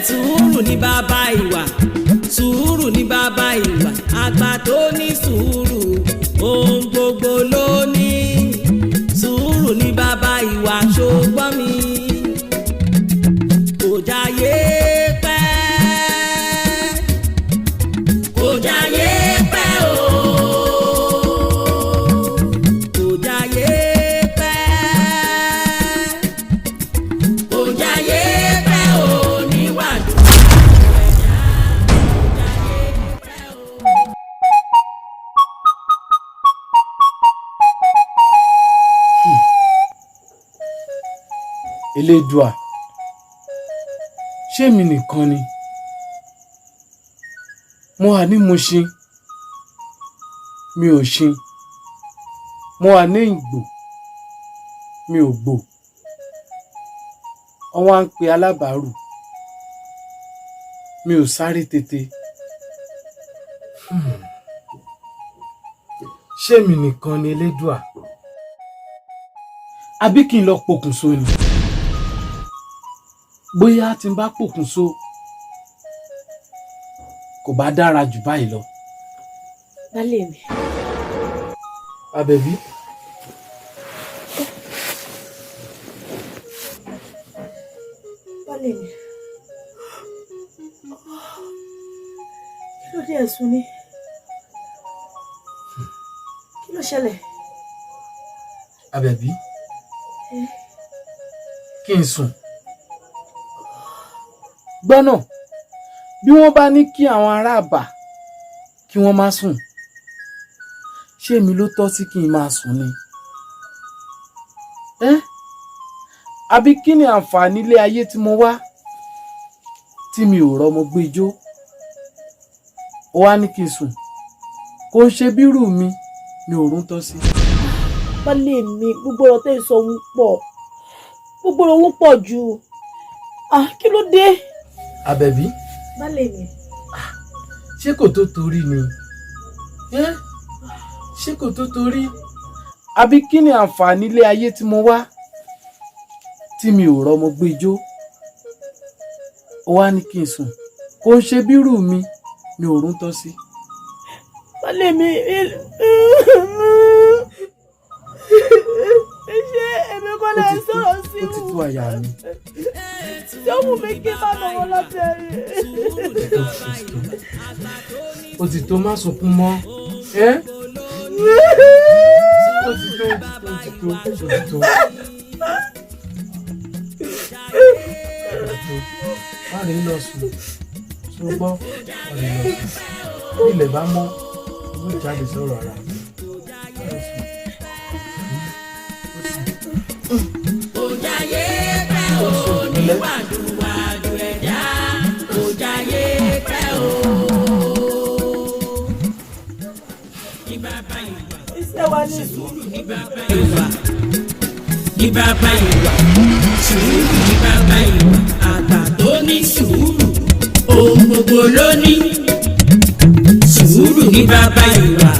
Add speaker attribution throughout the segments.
Speaker 1: sùúrù ní bàbá ìwà, sùúrù ní bàbá ìwà, àgbà tó ní sùúrù ohun gbogbo ló ní. Sùúrù ní bàbá ìwà, ṣùgbọ́n mi kò jáyé pẹ́, kò jáyé pẹ́ o, kò jáyé pẹ́, kò jáyé pẹ́ o níwájú ẹ̀dá, kò jáyé pẹ́ o.
Speaker 2: Elédùà, ṣé mi nìkan ni? Mo wà ní Mushin, mi ò ṣin. Mo wà ní Ìgbò, mi ò gbò. Wọ́n wá ń pe alábàárù, mi ò sáré tètè. Ṣé mi nìkan ni Elédùà? Àbí kí n lọ pokùnso ni? Bóyá tí n bá pokùnso kò bá dára jù báyìí lọ.
Speaker 3: Baálé mi.
Speaker 2: Àbẹ̀bí.
Speaker 3: Baálé mi. Kí ló dé ẹ̀sùn ni? Kí ló ṣẹlẹ̀?
Speaker 2: Àbẹ̀bí. Kí n sùn. Gbọ́nà, bí wọ́n bá ní kí àwọn ará àbà kí wọ́n má sùn, ṣé mi ló tọ́ sí kí n máa sùn ni? Àbí kí ni àǹfààní ilé ayé tí mo wá tí mi ò rọ́mọ gbé ijó? Ó wá ní kí n sùn, kò ń ṣe bírù mi ni òórùn tọ́ sí.
Speaker 3: Baálé mi, gbogbo ọ̀rọ̀ tẹ́ ẹ sọ ń pọ̀, gbogbo ọ̀rọ̀ ń pọ̀ jù. Kí ló dé?
Speaker 2: Àbẹ̀bí.
Speaker 3: Baálé mi.
Speaker 2: Ṣé kò tó torí ni? Ṣé kò tó torí? Àbí kí ni àǹfààní ilé ayé tí mo wá tí mi ò rọ́mọ gbé ijó? Ó wá ní kí n sùn, kò ń ṣe bírù mi ni òórùn tọ́ sí.
Speaker 3: Baálé mi. Ṣé èmi kọ́ lè sọ̀rọ̀ sí i?
Speaker 2: Ó ti tú àyà mi.
Speaker 3: Ṣé ó mú mi kí má lọ wọn lọ́tẹ̀ rí?
Speaker 2: Ó ti tó, má sunkún mọ́. Ó ti tó. Má lè lọ sùn. Ṣùgbọ́n má lè lọ sùn. Bí ilẹ̀ bá mọ́, ó jáde sọ̀rọ̀ ara mi.
Speaker 1: Kò jáyé pẹ́ o níwájú ẹ̀dá, kò jáyé pẹ́ o.
Speaker 3: Iṣẹ́ wa ní sùúrù
Speaker 1: Ní bàbá ìwà, ní bàbá ìwà, sùúrù ní bàbá ìwà, àgbà tó ní sùúrù ohun gbogbo ló ní. Sùúrù ní bàbá ìwà.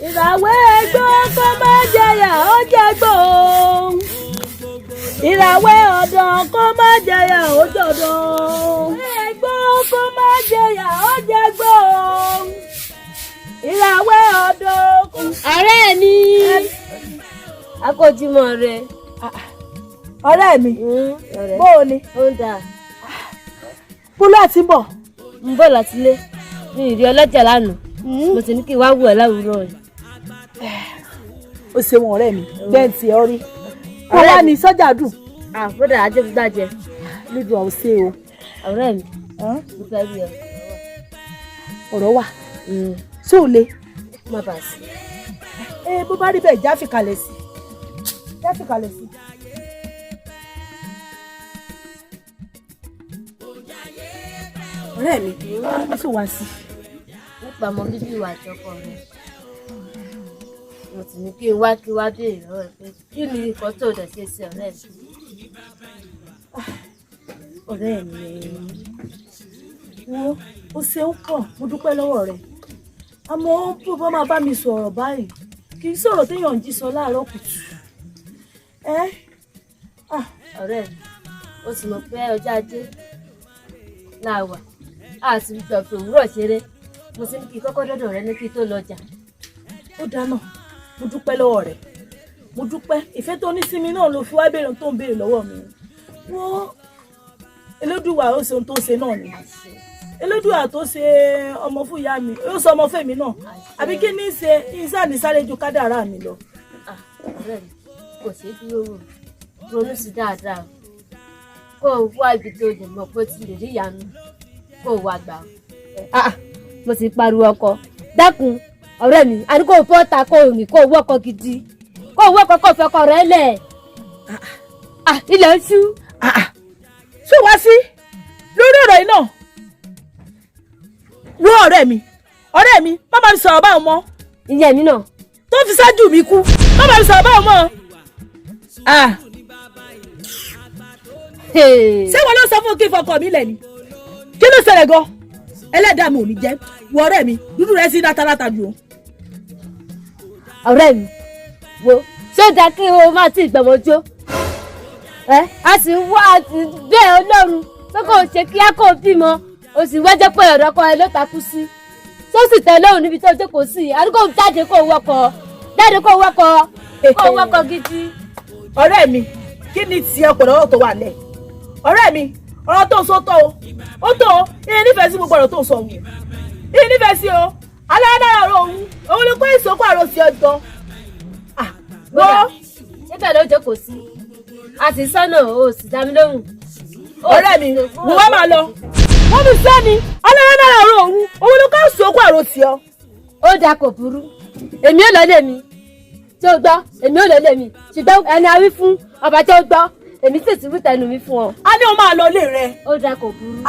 Speaker 3: ìràwé ẹgbẹ́ kó má jẹyà ó jẹgbó. Ìràwé ọ̀dọ́ kó má jẹyà ó jọ̀dọ̀. Ẹgbẹ́ kó má jẹyà ó jẹgbó. Ìràwé ọ̀dọ́ kó.
Speaker 4: Ọ̀rẹ́ mi. Akójúmọ́ rẹ.
Speaker 3: Ọ̀rẹ́ mi. Bó o ni?
Speaker 4: Ó ń dà.
Speaker 3: Bólú àti bọ̀.
Speaker 4: Ń bọ̀ láti lé. Mi ì rí ọlọ́jà lánàá. Mo sì ní kí n wá wù ẹ́ láwùrọ̀ rẹ̀.
Speaker 3: O ṣeun ọ̀rẹ́ mi, bẹ́ẹ̀ tí ọ rí. Kó wá ní sọ́jà dùn.
Speaker 4: Àbúrò ajé fi gbàjẹ.
Speaker 3: Lídùn àwọn ṣe o.
Speaker 4: Ọ̀rẹ́ mi. Mo fẹ́ rí ọ.
Speaker 3: Ọ̀rọ̀ wà. Ṣé o le?
Speaker 4: Má bàa sí.
Speaker 3: Bó bá rí bẹ́ẹ̀ jáfi kalẹ̀ sí. Jáfi kalẹ̀ sí. Ọ̀rẹ́ mi, ó sì wá sí.
Speaker 4: Nípa ọmọ bíbí ìwà àjọpọ̀ rẹ̀. Mo sì ní kí n wá dé ìrọ̀ ẹ̀ pé kí ni nǹkan tó dẹ̀ ṣe sí ọ̀rẹ́ mi.
Speaker 3: Ọ̀rẹ́ mi, ó ṣeun pọ̀, mo dúpẹ́ lọ́wọ́ rẹ̀. Àmọ́ bó bá máa bá mi sọ̀rọ̀ báyìí, kì í sọ̀rọ̀ téèyàn ń jí sọ láàárọ̀ kùtù.
Speaker 4: Ọ̀rẹ́ mi, ó sì mọ̀ pé ọjọ́ ajé láwà á sì gbọ̀gbọ̀ òwúrọ̀ ṣeré mo sì ní kí kọ́kọ́ dọ́dọ̀ rẹ ní kí tó lọ́jà.
Speaker 3: ó dáná mo dúpẹ́ lọ́wọ́ rẹ̀ mo dúpẹ́ ìfẹ́ tó ní sí mi náà ló fi wá béèrè tó ń béèrè lọ́wọ́ mi wọ́n Elédùwà ó ṣe ohun tó ṣe náà ni Elédùwà tó ṣe ọmọ fún ìyá mi ó sọ ọmọ fèmí náà àbí kí ní ṣe ìsá ní sáré ju kádàrá mi lọ.
Speaker 4: ọ̀rẹ́ mi kò ṣe é dúró rò ronú sí dáadáa kó o wá ibi tó lè mọ̀ pé ó ti lè rí ìyanu kó o wá gbà ó. mo sì pariwo ọkọ dákun ọ̀rẹ́ mi àní kò bọ́ta kó o rìn kó o wọ́kọ̀ gidi kó o wọ́kọ̀ kó o fẹ́ kọ́ rẹ lẹ̀. ilẹ̀ ń ṣú.
Speaker 3: ṣé wá sí lórí ọ̀rọ̀ yìí náà wo ọ̀rẹ́ mi má bá mi sọ̀rọ̀ báwọn mọ́.
Speaker 4: ìyẹn mi náà.
Speaker 3: tó fi ṣáájú mi kú má bá mi sọ̀rọ̀ báwọn mọ́. ṣé wọn ló sọ fún kí n fọkọ mi lẹ̀ ni kí ló ṣẹlẹ̀ gan ẹlẹ́dàá mi ò ní jẹ́ wo ọ̀rẹ́ mi dúdú rẹ sí látàlátà jù o.
Speaker 4: ọ̀rẹ́ mi wo ṣé ó dáa kí o máa tí ìgbẹ̀mọ̀jó a sì ń wá àti bẹ́ẹ̀ Ọlọ́run pé kò ṣe kíá kó bímọ o sì wẹ́jẹ́ pé ọ̀dọ́ kan ẹ ló takú sí tó sì tẹ̀ lóhùn níbi tó jókòó sí àdúgbò jáde kó wọ́kọ̀ gidi.
Speaker 3: ọ̀rẹ́ mi kí ni tiẹ̀ pẹ̀lú ọ̀rọ̀ tó wà lẹ̀ ọ̀rẹ́ mi ọ̀rọ̀ tó sọ tó o tó o ìyẹn nífẹ̀ẹ́ sí gbogbo ọ̀rọ̀ tó sọ wù ìyẹn nífẹ̀ẹ́ sí o aláàdára ọ̀rọ̀ òun ló kó ìsókò àrò sí ọjọ́.
Speaker 4: gbọ́dọ̀ síbẹ̀ ló jókòó sí a sì sọ́nà o sì dá mi lóhùn.
Speaker 3: ọ̀rẹ́ mi mo wá máa lọ wọ́n mi sẹ́ni aláàdára ọ̀rọ̀ òun ló kó ìsókò àrò sí ọ.
Speaker 4: ó dáa kò burú èmi ò lọ lé mi tí ó gbọ́ èmi ò lọ lé mi ṣùgbọ́n ẹni a wí fún ọba tí ó gbọ́ èmi sì ti wí tẹnu mi fún ọ.
Speaker 3: a ní o máa lọ ilé rẹ.
Speaker 4: ó dáa kò burú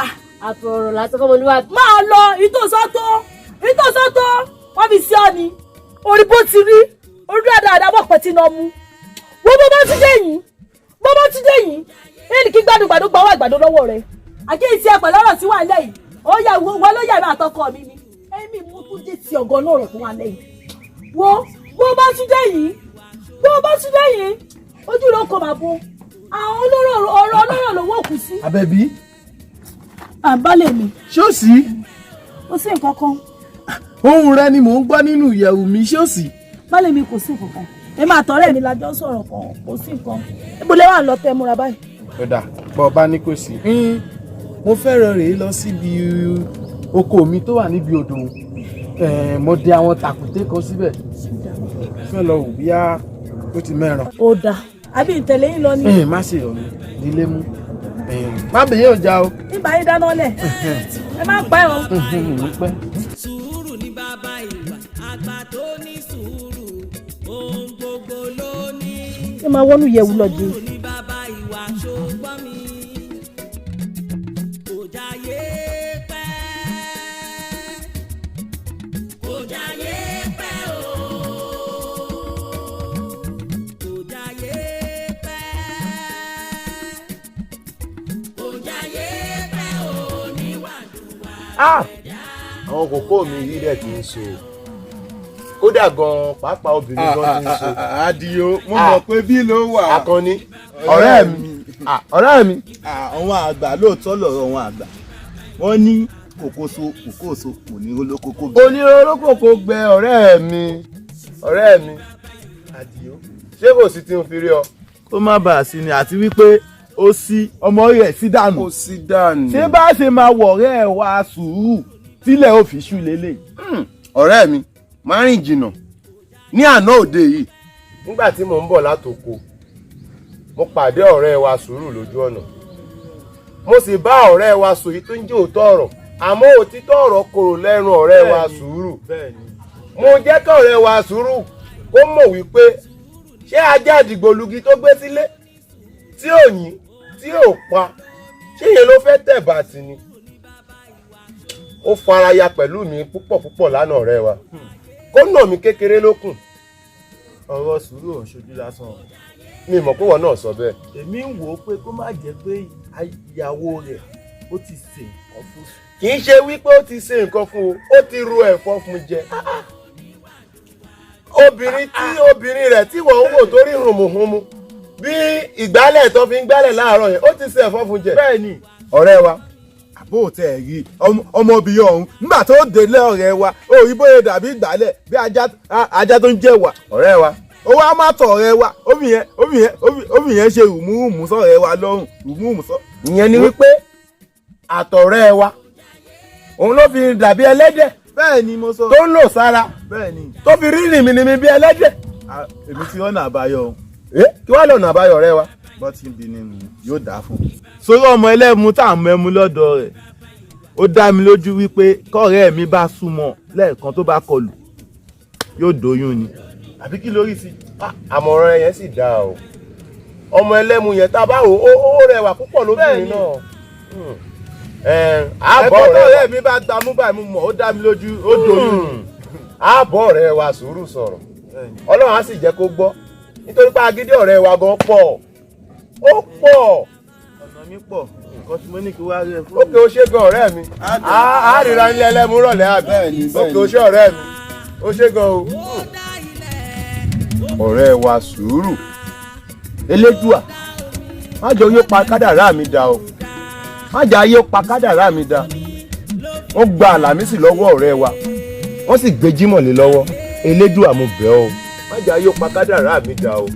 Speaker 4: àbọ̀ ọ̀rọ̀ lásán kọ́ mo ní wá.
Speaker 3: máa lọ ìtòsọ́tò wọ́n fi sí ọ ni orí bó ti rí orí dáadáa bọ̀ pẹ̀ tí iná mú wọ́n bó bá tún dé yìí èyí kí gbádùn gbà wá àgbàdo lọ́wọ́ rẹ̀ àkíyèsí ẹ pẹ̀lú ọ̀rọ̀ tí wà lẹ́yìn ó yẹ wọ́n ló yẹ mi àtọkọ mi ni èmi mú tún dé ti ọ̀gọ́ náà rẹ̀ tó wà lẹ́yìn wọ́n bá tún dé yìí ojú ló kọ màá bo àwọn ọ̀rọ̀ ọlọ́rọ̀ ló wọ́ kù sí.
Speaker 2: Àbẹ̀bí.
Speaker 3: àbálẹ̀ mi.
Speaker 2: ṣé ó sì.
Speaker 3: kò sí nǹkan kan.
Speaker 2: ohùn rẹ ni mò ń gbọ́ nínú ìyẹ̀wù mi ṣé ó sì.
Speaker 3: bálẹ̀ mi kò sí nǹkan kan èmi àtọ̀rẹ́ mi lájọ sọ̀rọ̀ kan kò sí nǹkan ibo lẹ wà lọ tẹ múra báyìí.
Speaker 2: ọ̀dà bọ́ ọba ní kò sí. mo fẹ́ràn rèé lọ síbi oko mi tó wà níbi odò mo dẹ àwọn tàkùté kan síbẹ̀ fẹ́ lọ wò bíyá ó ti mẹ́ràn.
Speaker 3: ó dáa àbí ìtẹ̀lé yín lọ ni.
Speaker 2: má ṣe ọ̀nà nílé mú má bèyí ọjà o.
Speaker 3: nígbà yín dáná lẹ̀ ẹ má pa ẹ̀rọ.
Speaker 1: sùúrù ní bàbá ìwà àgbà tó ní sùúrù ohun gbogbo ló ní.
Speaker 3: ṣé máa wọnú yẹ̀wù lọ dé.
Speaker 1: sùúrù ní bàbá ìwà ṣùgbọ́n mi kò jáyé pẹ́ kò jáyé pẹ́ o.
Speaker 5: àwọn kòkó mi yìí dẹ̀ kì í so kódà gan pàápàá obìnrin gan ti ń so.
Speaker 6: Àdìó mo mọ̀ pé bí ló wà.
Speaker 5: Akànní ọ̀rẹ́ mi.
Speaker 6: Àwọn àgbà lóòótọ́ lọ̀rọ̀ wọn àgbà wọ́n ní kòkóso kò ní olókòkò gbẹ.
Speaker 5: oníròrókòkò gbẹ ọ̀rẹ́ mi Àdìó ṣé kò sí tí ń fi rí ọ.
Speaker 6: kó má bàa sí ni àti wípé ó sí ọmọ rẹ̀ sí dànù.
Speaker 5: kò sí dànù.
Speaker 6: ṣé bá ṣe máa wọ̀rẹ́ ẹ̀ wá sùúrù tílẹ̀ ó fi ṣú lélẹ̀.
Speaker 5: ọ̀rẹ́ mi má rìn jìnnà ní àná òde yìí nígbà tí mò ń bọ̀ látòkò mo pàdé ọ̀rẹ́ wa sùúrù lójú ọ̀nà mo sì bá ọ̀rẹ́ wa sọ èyí tó ń jẹ́ òótọ́ ọ̀rọ̀ àmọ́ òtítọ́ ọ̀rọ̀ korò lẹ́nu ọ̀rẹ́ wa sùúrù mo jẹ́ kí ọ̀rẹ́ wa sùúrù kó mọ̀ wípé ṣé ajá àdìgbòlugi tó gbé sílé tí ò yín tí ò pa ṣé yẹn ló fẹ́ tẹ̀ bàtì ni ó faraya pẹ̀lú mi púpọ̀ lánàá ọ̀rẹ́ wa kó nà mí kékeré lókùn.
Speaker 6: ọ̀rọ̀ sùúrù ò ń ṣojú lásán.
Speaker 5: mi mọ̀ pé wọn náà sọ bẹ́ẹ̀.
Speaker 6: èmi ń wò ó pé kó má jẹ́ pé ìyàwó rẹ̀ ó ti ṣe nǹkan fún.
Speaker 5: kì í ṣe wípé ó ti ṣe nǹkan fún o ó ti ru ẹ̀fọ́ fún jẹ. obìnrin rẹ̀ tí wọ́n ń wò tó rí hùmùhùmù bí ìgbálẹ̀ tó fi ń gbálẹ̀ láàárọ̀ yẹn ó ti ṣe ẹ̀fọ́ fún jẹ.
Speaker 6: bẹ́ẹ̀ ni
Speaker 5: ọ̀rẹ́ wa
Speaker 6: àbó tẹ̀ rí ọmọbìnrin ọ̀hún nígbà tó délé ọ̀rẹ́ wa ó rí bóyá dàbí ìgbálẹ̀ bí ajá tó ń jẹ wà.
Speaker 5: ọ̀rẹ́ wa
Speaker 6: ó wá má tọ̀ ọ̀rẹ́ wa omi yẹn ṣe rùmúrùmú sọ̀rẹ́ wa lọ́rùn rùmúrùmú sọ.
Speaker 5: ìyẹn ni wípé àtọ̀rẹ́ wa òun ló fi dàbí ẹlẹ́dẹ̀
Speaker 6: bẹ́ẹ̀ ni mo sọ.
Speaker 5: tó ń lò sára
Speaker 6: bẹ́ẹ̀ ni
Speaker 5: tó fi rí rìnmìnìmí bí ẹlẹ́dẹ̀.
Speaker 6: èmi ti rọ́nà àbáyọ o.
Speaker 5: kí wàá lọ́nà àbáyọ ọ̀rẹ́ wa.
Speaker 6: bọ́tí bí ni mu yóò dáa fún un. sórí ọmọ ẹlẹ́mu tá à ń mẹ́mu lọ́dọ̀ rẹ̀ ó dá mi lójú wípé kọ́ọ̀rẹ́ mi bá súnmọ́ lẹ́ẹ̀kan tó bá kọlù yóò dóyún ni. àbí kí lórí sí.
Speaker 5: àmọ̀ràn yẹn sì dáa o ọmọ ẹlẹ́mu yẹn tá a bá wò ó rẹwà púpọ̀ lóbìnrin náà.
Speaker 6: ẹ̀kọ́ kọ́ọ̀rẹ́ mi bá gbámú báyìí mo mọ̀ ó dá mi lójú ó dóyún.
Speaker 5: ààbọ̀ ọ̀rẹ́ wa sùúrù sọ̀rọ̀ ọlọ́run á sì jẹ́ kó gbọ́ nítorí pé agídí ọ̀rẹ́ wa gan pọ̀ ó pọ̀.
Speaker 6: ọ̀nà mi pọ̀ nǹkan tí mo ní kí wá rí ẹ fún.
Speaker 5: ókè ó ṣe gan ọ̀rẹ́ mi á ríra nílé ẹlẹ́mu rọ̀lẹ́ àbí ókè ó ṣe ọ̀rẹ́ mi ó ṣe gan o. ọ̀rẹ́ wa sùúrù elédùà má jẹ́ oyè pa kádàrá mi dà o má jẹ́ ayé pa kádàrá mi dà wọ́n gba àlàmísì lọ́wọ́ ọ̀rẹ́ wa wọ́n sì gbé jímọ̀ lé lọ́wọ́ elédùà mo bẹ̀ ọ́ má jẹ́ ayé pa kádàrá mi dà o.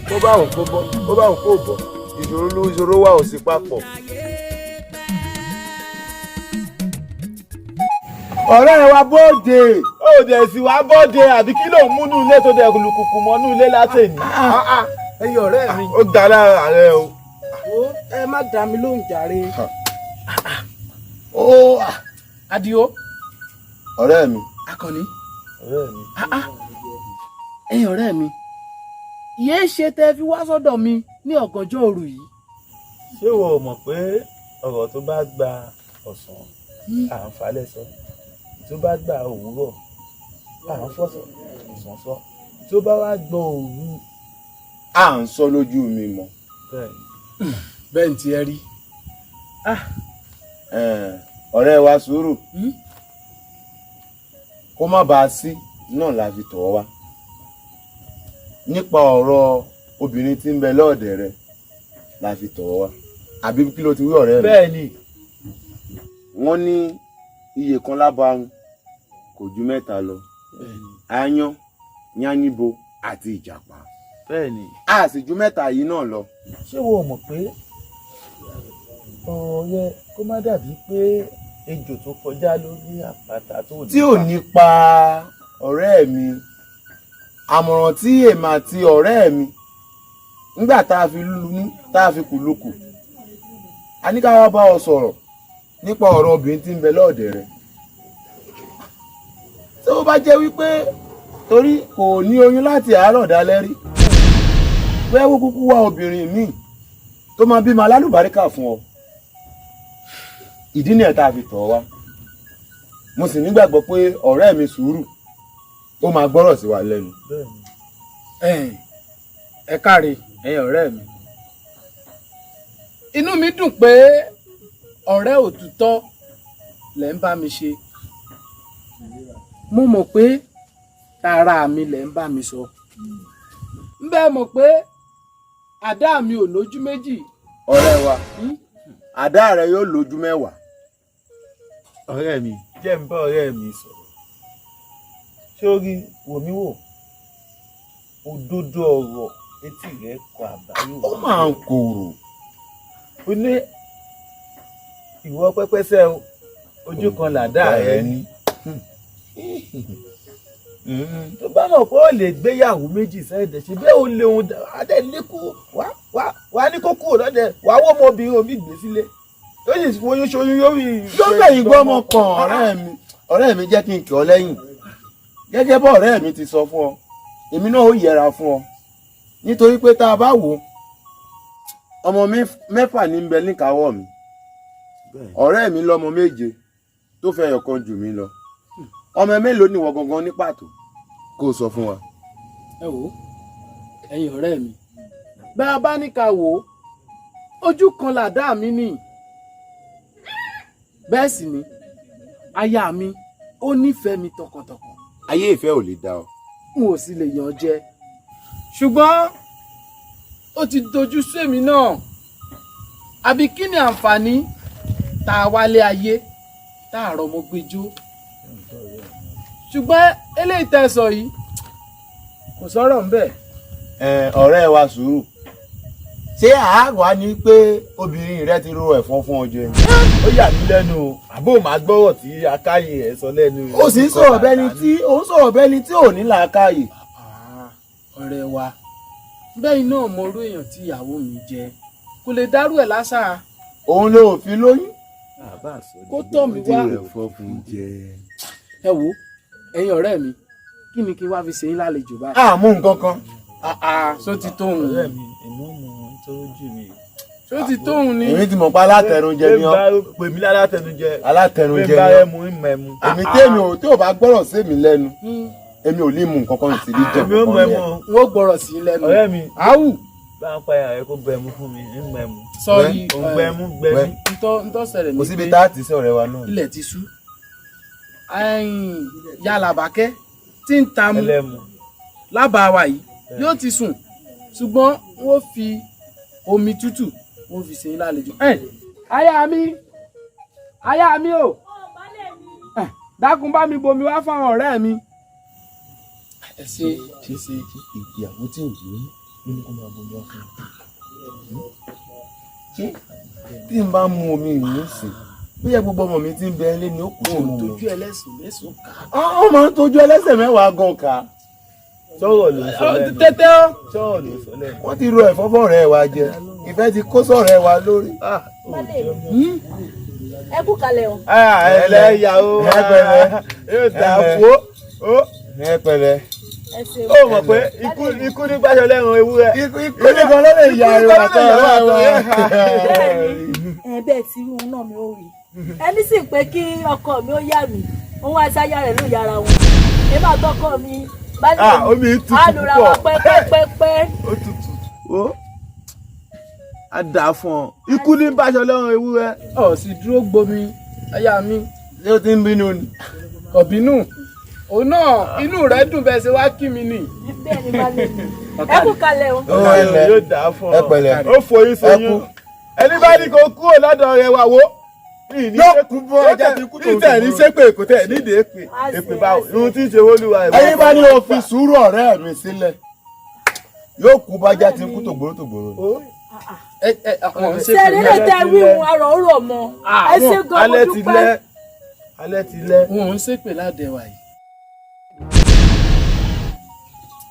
Speaker 5: bó bá òun kó bọ́ bó bá òun kó bọ́ ìṣòro wa ò sí papọ̀.
Speaker 6: ọ̀rẹ́ wa bóde òde sì wá bóde àbí kí ló ń múnú ilé tó dẹ̀ lùkùkù mọ́nú ilé látẹ̀ni.
Speaker 2: ẹ̀yin ọ̀rẹ́ mi.
Speaker 6: ó dá lára rẹ o.
Speaker 2: ẹ má dá mi lóhùn jàre. Adio.
Speaker 5: ọ̀rẹ́ mi.
Speaker 2: Akànní.
Speaker 6: ọ̀rẹ́ mi.
Speaker 2: ẹ̀yin ọ̀rẹ́ mi yéé ṣe tẹ́ fi wá sọ́dọ̀ mi ní ọ̀gànjọ́ òru yìí.
Speaker 6: ṣé wo mọ̀ pé ọ̀rọ̀ tó bá gba ọ̀sán à ń falẹ̀ sọ tó bá gba òwúrọ̀ à ń fọ̀sọ̀ ọ̀sán sọ tó bá wá gbọ́ òru
Speaker 5: à ń sọ lójú mi mọ́.
Speaker 2: bẹ́ẹ̀ ni tiẹ̀ rí.
Speaker 5: ọ̀rẹ́ wa sùúrù kó má bàa sí náà la fi tọ̀ ọ́ wá nípa ọ̀rọ̀ obìnrin tí ń bẹ lọ́ọ̀dẹ̀ rẹ la fi tọ̀ ọ́ wá àbí kí ló ti wí ọ̀rẹ́ rẹ.
Speaker 6: bẹ́ẹ̀ ni.
Speaker 5: wọ́n ní iye kan lábàárùn kò ju mẹ́ta lọ aáyán yánníbo àti ìjàpá.
Speaker 6: bẹ́ẹ̀ ni.
Speaker 5: a sì ju mẹ́ta yìí náà lọ.
Speaker 6: ṣé wo mọ̀ pé ọ̀rọ̀ yẹ kó má dàbí pé ejò tó kọjá lórí àpáta tó ní.
Speaker 5: tí ò ní pa ọ̀rẹ́ mi àmọ̀ràn tí èmi àti ọ̀rẹ́ mi nígbà tá a fi lunú tá a fi kùlùkù a ní ká wá bá ọ sọ̀rọ̀ nípa ọ̀rọ̀ obìnrin tí ń bẹ lọ́ọ̀dẹ̀ rẹ̀. tí ó bá jẹ́ wípé torí kò ní oyún láti àárọ̀ dalẹ́ rí bẹ́ẹ̀ wó kúkú wá obìnrin míì tó máa bímọ alálùbáríkà fún ọ. ìdí nìyẹn tá a fi tọ̀ ọ́ wá mo sì nígbàgbọ́ pé ọ̀rẹ́ mi sùúrù ó máa gbọ́rọ̀ sí wa lẹ́nu.
Speaker 2: ẹ káre ẹ̀yin ọ̀rẹ́ mi inú mi dùn pé ọ̀rẹ́ òtítọ́ lẹ̀ ń bá mi ṣe mo mọ̀ pé tara mi lẹ̀ ń bá mi sọ ń bẹ́ẹ̀ mọ̀ pé àdá mi ò lójú méjì.
Speaker 5: ọ̀rẹ́ wa àdá rẹ yóò lójú mẹ́wàá.
Speaker 6: ọ̀rẹ́ mi jẹ́ ń bá ọ̀rẹ́ mi sọ̀rọ̀ sórí wòmíwò òdodo ọ̀rọ̀ etí rẹ̀ kọ àbáyọ.
Speaker 5: ó máa ń korò.
Speaker 6: ó ní ìwọ pẹ́pẹ́sẹ́ ojú kan làdá rẹ ní. tó bá mọ̀ pé ó lè gbéyàwó méjì sẹ́ẹ̀dẹ̀ ṣe bẹ́ẹ̀ ó lé òun adé lékú wá ní kó kúrò lọ́dẹ wàá wọ́ ọmọbìnrin omi gbé sílé yóò sì foyún ṣoyún yóò rí.
Speaker 5: yóò gbẹ̀yìn gbọ́ ọmọ kan ọ̀rẹ́ mi jẹ́ kí n kí ọ lẹ́yìn gẹ́gẹ́ bọ́ ọ̀rẹ́ mi ti sọ fún ọ èmi náà ó yẹra fún ọ nítorí pé tá a bá wò ọmọ mẹ́fà ní ń bẹ níkàáwọ́ mi ọ̀rẹ́ mi lọ́mọ méje tó fẹ́ yọkan jù mí lọ ọmọ mélòó ni wọ́n gangan ní pàtó kó o sọ fún wa.
Speaker 2: ẹ wò ẹ̀yin ọ̀rẹ́ mi bá a bá ní ká wò ó ojú kan làdá mi nì bẹ́ẹ̀ sì ni aya mi ó nífẹ̀ẹ́ mi tọkàntọkàn.
Speaker 5: ayé ìfẹ́ ò lè dá ọ.
Speaker 2: n ò sì lè yàn jẹ ṣùgbọ́n ó ti dojú sèmi náà àbí kí ni àǹfààní tá a wálé ayé tá a rọmọ gbẹjọ ṣùgbọ́n eléyìí tẹ́ sọ yìí kò sọ̀rọ̀ ńbẹ̀.
Speaker 5: ọ̀rẹ́ wa Sùúrù ṣé àáwá ni pé obìnrin rẹ ti ro ẹ̀fọn fún ọjọ́ yẹn.
Speaker 6: ó yà mí lẹ́nu o àbó máa gbọ́rọ̀ tí akáyè ẹ̀ sọ lẹ́nu.
Speaker 5: ó sì ń sọ̀rọ̀ bẹ́ni tí ò ní làákàyè.
Speaker 2: ọ̀rẹ́ wa bẹ́ẹ̀ náà mo rú èèyàn tí ìyàwó mi jẹ́ kò lè dárú ẹ̀ lásà.
Speaker 5: òun ló fi lóyún.
Speaker 2: kó tọ̀ mí wá. ẹ wo ẹ̀yin ọ̀rẹ́ mi kí ni kí n wá fi ṣe yín lálejò báyìí.
Speaker 5: àmú nǹkan kan.
Speaker 2: só ti tóun.
Speaker 6: ọ̀rẹ́ mi èmi ò mọ ohun tó jù mí.
Speaker 2: só ti tóun ni.
Speaker 5: èmi ti mọ̀ pé alátẹnujẹ ni ọ́.
Speaker 6: pè mí lálátẹnujẹ.
Speaker 5: alátẹnujẹ ni ọ́.
Speaker 6: bẹ́ẹ̀ bá rẹ̀ mú ìmọ̀ ẹ̀mú.
Speaker 5: èmi tí ò bá gbọ́rọ̀ sí mi lẹ́nu èmi ò lè mú nǹkan kan sí ní jẹun.
Speaker 6: èmi ò mọ ẹ̀mú.
Speaker 2: wọ́n gbọ́rọ̀ sí lẹ́nu.
Speaker 6: ọ̀rẹ́ mi.
Speaker 2: áwù.
Speaker 6: bá ń pa ẹ̀rọ kó gbẹ̀mú fún mi ìmọ̀ ẹ̀mú.
Speaker 2: sọ́ọ́rí
Speaker 6: gbẹ̀mú gbẹ̀mí.
Speaker 2: ntọ́ ṣẹlẹ̀ ní
Speaker 5: kò síbi tá a ti sí ọ̀rẹ́ wa náà.
Speaker 2: ilẹ̀ ti ṣú. Yálàbákẹ́ tí ń ta mu lábàá wa yìí yóò ti sùn ṣùgbọ́n wọ́n fi omi tútù wọ́n fi ṣe é lálejò. aya mi o dákun bá mi bomi wá fáwọn ọ̀rẹ́ mi. ẹ ṣe
Speaker 5: ìyàwó tí ò ní ló ní kó máa bomi wá fún mi. ṣé tí n bá mu omi ìrìn sí bóyá gbogbo ọmọ mi ti ń bẹ ilé ni ó kù sí mu.
Speaker 2: tójú ẹlẹ́sìn mẹ́sàn-án kà.
Speaker 5: ó máa ń tójú ẹlẹ́sẹ̀ mẹ́wàá gan ká.
Speaker 6: sọ̀rọ̀ ló sọ lẹ́nu.
Speaker 2: tètè ó.
Speaker 6: sọ̀rọ̀ ló sọ lẹ́nu.
Speaker 5: wọ́n ti ro ẹ̀fọ́ bọ̀rẹ́ wa jẹ ìfẹ́ ti kó sọ̀rẹ́ wa lórí.
Speaker 3: ẹ kú kalẹ̀ o.
Speaker 6: ẹlẹ́yàwó yóò dà fún ó.
Speaker 5: ẹ pẹ̀lẹ́.
Speaker 6: ó mọ̀ pé ikú ní gbàṣọ lẹ́rùn ewúrẹ́.
Speaker 5: ikú nìkan ló lè ya ẹ̀rọ àtọ̀rọ̀ wa.
Speaker 3: bẹ́ẹ̀ tí òun náà mi ò rí ẹni sì pé kí ọkọ mi ó yà mí òun àṣàyà rẹ̀ ló yára wọn èmi àtọkọ mi bá ní
Speaker 6: omi tutù
Speaker 3: àlùra wa pẹ́pẹ́pẹ́.
Speaker 6: ó tutù ó á dà fún ọ ikú ní gbàṣọ lẹ́rùn ewúrẹ́.
Speaker 2: ọ̀ sì dúró gbomi aya mi.
Speaker 5: ṣé o ti ń bínú ni.
Speaker 2: kò bínú òun náà inú rẹ̀ dùn bẹ́ẹ̀ ṣe wá kí mi nì.
Speaker 3: bẹ́ẹ̀ ni bá lè mi ẹ kú kalẹ̀ o.
Speaker 6: yóò dà fún ọ
Speaker 5: ẹ pẹ̀lẹ́.
Speaker 6: ó foyín sẹ́yìn ẹni bá ní kó kúrò lọ́dọ̀ rẹ̀ wà wó.
Speaker 5: yóò kú bọ́ ọjà tí kú tó ń
Speaker 6: tẹ̀ ní sépè kò tẹ̀ nídìí èpè báwo irun tí ń ṣe wọ́lúwa ẹ̀.
Speaker 5: ẹni bá ní o fi sùúrù ọ̀rẹ́ mi sílẹ̀ yóò kú bájá tí kú tògbóró tògbóró.
Speaker 3: sẹ́ni lè tẹ wíwọ̀n arọ̀ ó rọ̀ mọ́ ẹ ṣe gan mo dúpẹ́.
Speaker 6: alẹ́ ti lẹ́.
Speaker 2: wọn ò ń ṣépè ládẹ́wà yìí.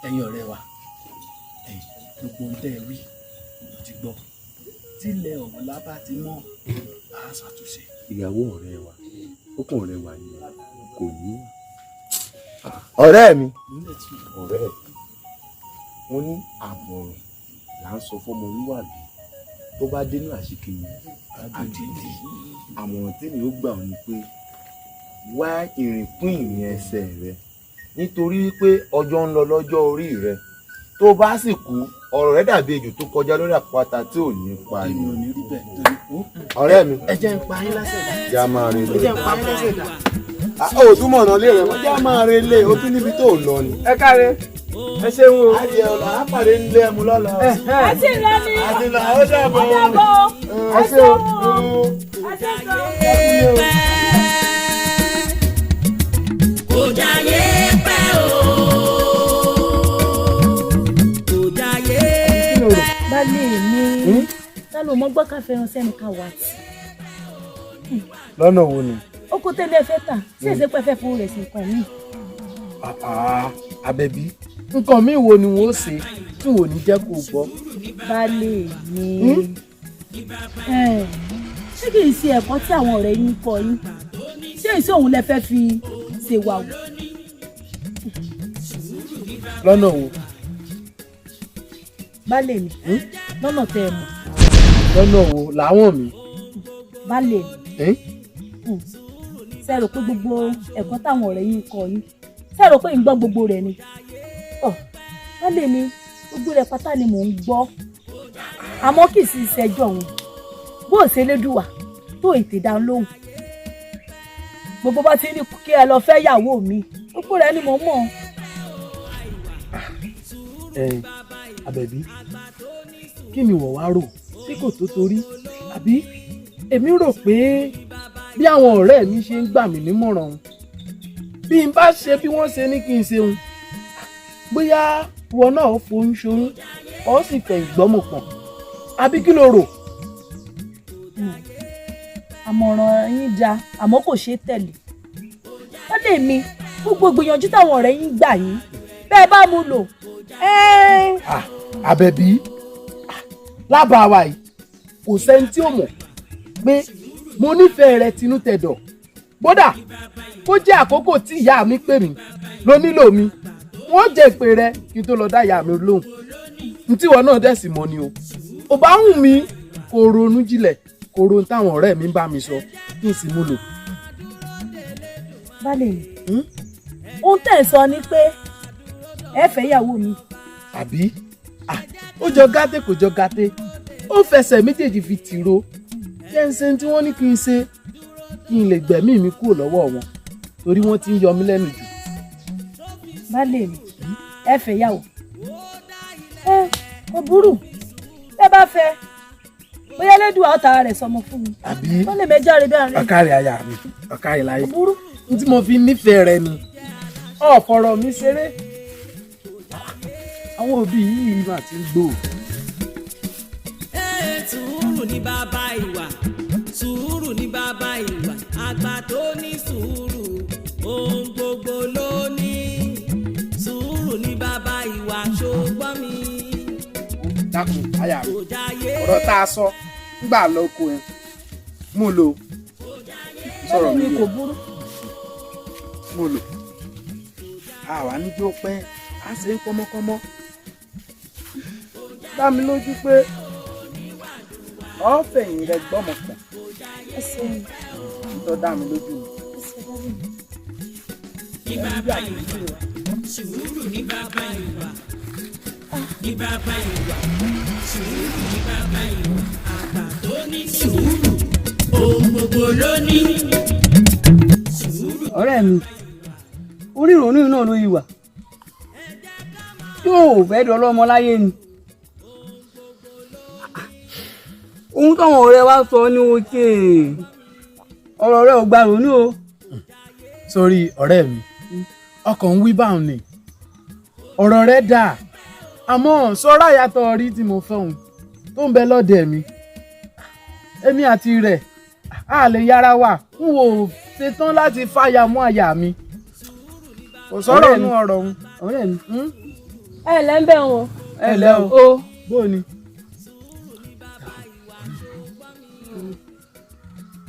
Speaker 2: ẹ̀yin ọ̀rẹ́ wa gbogbo ń tẹ́ ẹ wí ló ti gbọ́ tílẹ̀ ọ̀hún lábá ti mọ́ a ṣàtúnṣe.
Speaker 5: ìyàwó ọ̀rẹ́ wa ó kàn ọ̀rẹ́ wa yìí kò ní. ọ̀rẹ́ mi ọ̀rẹ́ wọn ní àmọ̀ràn là ń sọ fọ́mọ wíwàbí tó bá dénú àṣìkiri àdìdì àmọ̀ràn tí mi ó gbà ọ́ ni pé wá ìrìn kún ìrìn ẹsẹ̀ rẹ nítorí pé ọjọ́ ń lọ lọ́jọ́ orí rẹ tó bá sì kú ọ̀rọ̀ rẹ dàbí ejò tó kọjá lórí àpáta tí ò ní pa ni.
Speaker 2: èmi ò ní rí bẹ́ẹ̀ torí kú.
Speaker 5: ọ̀rẹ́ mi.
Speaker 2: ẹ jẹ́ ń pa yín lásẹ̀ dá.
Speaker 5: já máa rí lé.
Speaker 2: ẹ jẹ́ ń pa yín lásẹ̀ dá.
Speaker 5: ó tún mọ̀ ọ̀nà lé rẹ̀ wọ́n já máa rí lé o tún níbi tó lọ ni.
Speaker 2: ẹ káre ẹ ṣeun o.
Speaker 5: adìẹ ọ̀la á pàdé nílé ẹmu lọ́la.
Speaker 3: ẹ ti rẹ ni
Speaker 5: àti là ó dàbọ̀.
Speaker 3: ẹ ṣeun ẹ ṣe gan.
Speaker 1: kò jáyé pẹ́ o kò jáyé pẹ́.
Speaker 3: Bálé mi lálọ́ mọ́ gbọ́ ká fẹ́ràn sẹ́ni ká wà tí.
Speaker 2: lọ́nà wo ni.
Speaker 3: ó kó tẹ́lẹ̀ fẹ́ tà sí èsè pẹ́fẹ́ fún rẹ̀ sí nǹkan mi.
Speaker 2: Àbẹ̀bí nǹkan mi wo ni wọ́n ṣe tí wò ní jẹ́ kó gbọ́.
Speaker 3: Bálé mi ṣé kì í ṣe ẹ̀kọ́ tí àwọn ọ̀rẹ́ yín kọ́ yín ṣé èsì òun lẹ fẹ́ fi ṣe wà wò.
Speaker 2: lọ́nà wo.
Speaker 3: Bálé mi lọ́nà tẹ́ ẹ mọ̀.
Speaker 2: lọ́nà wo làwọn mi.
Speaker 3: Bálé mi ṣe rò pé gbogbo ẹ̀kọ́ táwọn ọ̀rẹ́ yín kọ́ yín ṣe rò pé ń gbọ́ gbogbo rẹ̀ ni. Bálé mi gbogbo rẹ̀ pátá ni mò ń gbọ́ àmọ́ kì í sì ṣẹjọ́ òun bó o ṣe lédùwà tó ètè dá lóhùn gbogbo bá ti ní kí ẹ lọ fẹ́ yàwó mi gbogbo rẹ̀ ni mò ń mọ̀.
Speaker 2: Àbẹ̀bí kí ni wọ́n wá rò tí kò tó torí àbí èmi rò pé bí àwọn ọ̀rẹ́ mi ṣe ń gbà mí nímọ̀ràn òun bí n bá ṣe bí wọ́n ṣe ní kí n ṣeun bóyá ìwọ náà foyún ṣoyún ọ sì fẹ̀yìn gbọ́mọpọ̀n àbí kí lo rò.
Speaker 3: àmọ̀ràn yín dáa àmọ́ kò ṣeé tẹ̀lé ó lè mi gbogbo gbìyànjú táwọn ọ̀rẹ́ yín gbà yín bẹ́ẹ̀ bá mú lò.
Speaker 2: Àbẹ̀bí lábàá wa yìí kò sẹ́ni tí ò mọ̀ pé mo nífẹ̀ẹ́ rẹ tinú tẹ̀dọ̀ bódà kó jẹ́ àkókò tí ìyá mi pè mí ló nílò mi wọ́n jẹ́ ìpè rẹ kí n tó lọ dá ìyá mi lóhùn ntíwọ náà dẹ̀ sì mọ̀ ni o ò bá wù mí kó ronú jinlẹ̀ kó ronú táwọn ọ̀rẹ́ mi ń bá mi sọ kí n sì mú lò.
Speaker 3: Baálé mi ohun tẹ̀ ń sọ ni pé ẹ fẹ́ ìyàwó mi.
Speaker 2: àbí ó jọ gàté kò jọ gàté ó fẹsẹ̀ méjèèjì fi tìró jẹ́ ń ṣe tí wọ́n ní kí n ṣe kí n lè gbẹ̀mí mi kúrò lọ́wọ́ wọn torí wọ́n ti ń yọ mí lẹ́nu jù.
Speaker 3: Baálé mi ẹ fẹ́ ìyàwó kò burú ẹ bá fẹ́ bóyá lẹ́dùn ọ̀tá rẹ̀ sọmọ fún mi
Speaker 2: àbí
Speaker 3: wọ́n lè mẹ́jọ rẹ̀ bẹ́ẹ̀ rẹ̀.
Speaker 2: ọ̀kárẹ̀ aya mi ọ̀kárẹ̀ láyé
Speaker 3: kò burú.
Speaker 2: n tí mo fi nífẹ̀ẹ́ rẹ ni ọ̀fọ̀rọ̀ mi ṣeré àwọn òbí yìí mà ti ń gbò.
Speaker 1: Sùúrù ni bàbá ìwà sùúrù ni bàbá ìwà àgbà tó ní sùúrù ohun gbogbo ló ní sùúrù ni bàbá ìwà ṣùgbọ́n mi.
Speaker 2: dákun aya mi ọ̀rọ̀ tá a sọ ńgbà lóko ẹ̀ mú lò sọ̀rọ̀ mi
Speaker 3: kò burú.
Speaker 2: mú lò àwa níjó pẹ́ á ṣe ń kọ́mọ́kọ́mọ́ dá mi lójú pé ọ̀fẹ̀yìn rẹ gbọ́mọ̀ pọ̀ tó dá mi lójú
Speaker 1: ní bàbá ìwà sùúrù ní bàbá ìwà ní bàbá ìwà sùúrù ní bàbá ìwà àgbà tó ní sùúrù ohun gbogbo ló ní sùúrù.
Speaker 7: ọ̀rẹ́ mi orí ìrònú náà ló yí wà yóò fẹ́ dọ́ lọ́mọ láyé ni ohun táwọn ọ̀rẹ́ wa sọ ní oké ọ̀rọ̀ rẹ̀ ò gbà ronú o.
Speaker 2: sórí ọ̀rẹ́ mi ọkàn ń wí báwọn ni ọ̀rọ̀ rẹ̀ dáa àmọ́ sọ́ra ìyàtọ̀ rí tí mo fẹ́ òun tó ń bẹ lọ́dẹ̀ mi èmi àti rẹ̀ a lè yára wà n ò ṣetán láti fàyà mú àyà mi kò sọ̀rọ̀ nú ọ̀rọ̀ òun.
Speaker 7: ọ̀rẹ́ mi
Speaker 3: ẹ lẹ́ ń bẹ̀ wọn.
Speaker 2: ẹ lẹ́ o bó ni.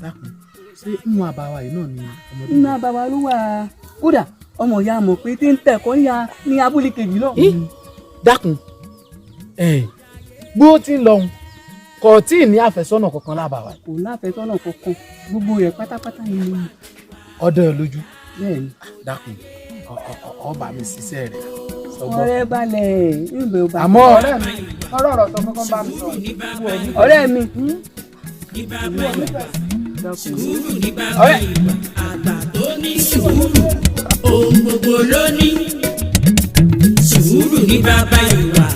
Speaker 2: dákun ṣé inú àbáwá yìí náà ni ọmọdé.
Speaker 7: inú àbáwá ló wà kódà ọmọ ìyá mọ̀ pé tí ń tẹ̀kọ́ ní abúlé kejì náà.
Speaker 2: dákun bó ti ń lọ́hùn kò tí ì ní àfẹ́sọ́nà kankan lábàwá.
Speaker 7: kò láfẹ́sọ́nà kankan gbogbo rẹ̀ pátápátá ni mo.
Speaker 2: ọdẹ lójú.
Speaker 7: bẹ́ẹ̀ni.
Speaker 2: dákun ọba mi ṣiṣẹ́ rẹ̀.
Speaker 7: ọ̀rẹ́ balẹ̀ ìbẹ̀ ò bá.
Speaker 2: àmọ́ ọ̀rẹ́ mi ọ̀rọ̀ tó kankan bá mi sọ.
Speaker 7: ọ̀rẹ́ mi.
Speaker 1: sùúrù ní bàbá ìwà àgbà tó ní sùúrù ohun gbogbo ló ní sùúrù ní bàbá ìwà.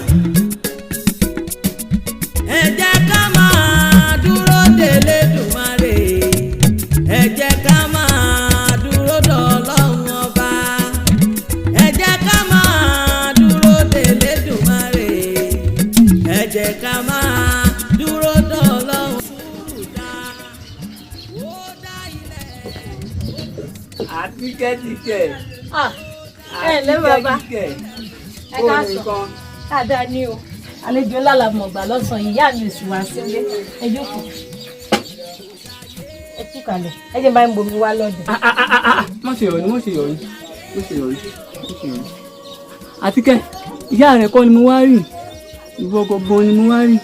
Speaker 1: ẹ jẹ́ ká máa dúró de Elédùmarè ẹ jẹ́ ká máa dúró d'Ọlọ́run ọba ẹ jẹ́ ká máa dúró de Elédùmarè ẹ jẹ́ ká máa dúró d'Ọlọ́run.
Speaker 7: àtikẹ́tikẹ́.
Speaker 3: ẹ ǹlẹ́ bàbá ẹ ká sọ dáadáa ní o àlejò ńlá la mọ̀ gbà lọ́sàn-án ìyá mi sì wá sílé ẹ jókòó ẹ tú kalẹ̀ ẹ jẹ́ báyìí ń bomi wá lọ́dọ̀.
Speaker 7: má ṣe yọ̀ní má ṣe yọ̀ní má ṣe yọ̀ní má ṣe yọ̀ní. àtikẹ́ ìyá rẹ̀ kọ́ ni mo wá rí ìwọ gbọ̀ngàn ni mo wá rí.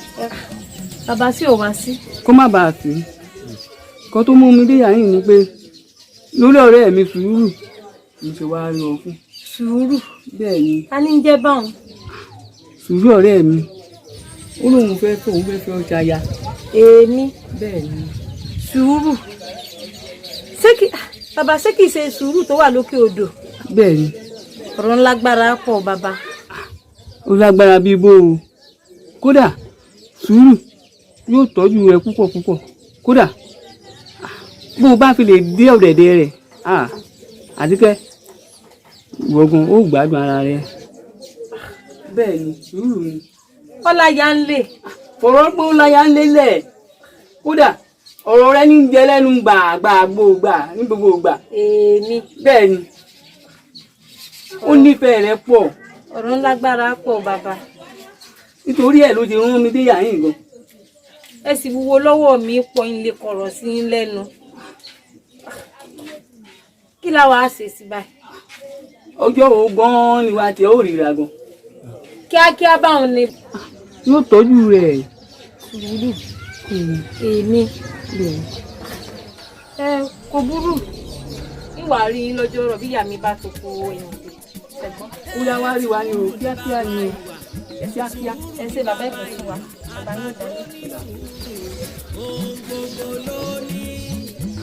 Speaker 3: bàbá sí ò wá sí.
Speaker 7: kó má bàa sí kó tó mú mi dé yàrá yìí ni pé lórí ọ̀rẹ́ mi sùúrù mo ṣe wá rí ọ fún.
Speaker 3: sùúrù
Speaker 7: bẹ́ẹ̀ ni.
Speaker 3: a ní ń jẹ́ báwọn.
Speaker 7: sùúrù ọ̀rẹ́ mi ó lóun fẹ́ fẹ́ òun fẹ́ fẹ́ ọjà ya.
Speaker 3: èmi
Speaker 7: bẹ́ẹ̀ ni.
Speaker 3: sùúrù bàbá ṣé kìí ṣe sùúrù tó wà lókè odò.
Speaker 7: bẹ́ẹ̀ ni.
Speaker 3: ọ̀rọ̀ ńlágbára pọ̀ bàbá.
Speaker 7: ó lágbára bíi bó o kódà sùúrù yóò tọ́jú rẹ púpọ̀ púpọ̀ kódà bó o bá fi lè dé ọ̀dẹ̀dẹ̀ rẹ̀ Àtíkẹ́ gbọ̀ngàn ó gbádùn ara rẹ. bẹ́ẹ̀ ni sùúrù ni.
Speaker 3: ọláyà ń lè.
Speaker 7: ọ̀rọ̀ pé ó láyà ń lélẹ̀ kódà ọ̀rọ̀ rẹ ní jẹ lẹ́nu gbà ní gbogbo ìgbà.
Speaker 3: èmi.
Speaker 7: bẹ́ẹ̀ ni ó nífẹ̀ẹ́ rẹ pọ̀.
Speaker 3: ọ̀rọ̀ ńlágbára pọ̀ bàbá.
Speaker 7: nítorí ẹ̀ ló ti rán mi dé yàyín gan.
Speaker 3: ẹ sì wúwo lọ́wọ́ mi pọ̀ ń lè kọ̀rọ̀ sí í lẹ́nu. kí la wàá ṣe sí báyìí.
Speaker 7: ọjọ́ wo gan-an ni wàá tẹ ó ríra gan.
Speaker 3: kíákíá báwọn ni.
Speaker 7: yóò tọ́jú rẹ̀.
Speaker 3: sùúrù èmi kò burú ìwà rí yín lọ́jọ́ rọ̀ bí ìyá mi bá tó kó èèyàn dé ṣẹ́gbọ́n.
Speaker 7: ó yá wá rí wa ni o kíákíá ni o kíákíá.
Speaker 3: ẹ ṣe bàbá ẹ̀kọ́ fún wa bàbá yóò dáná.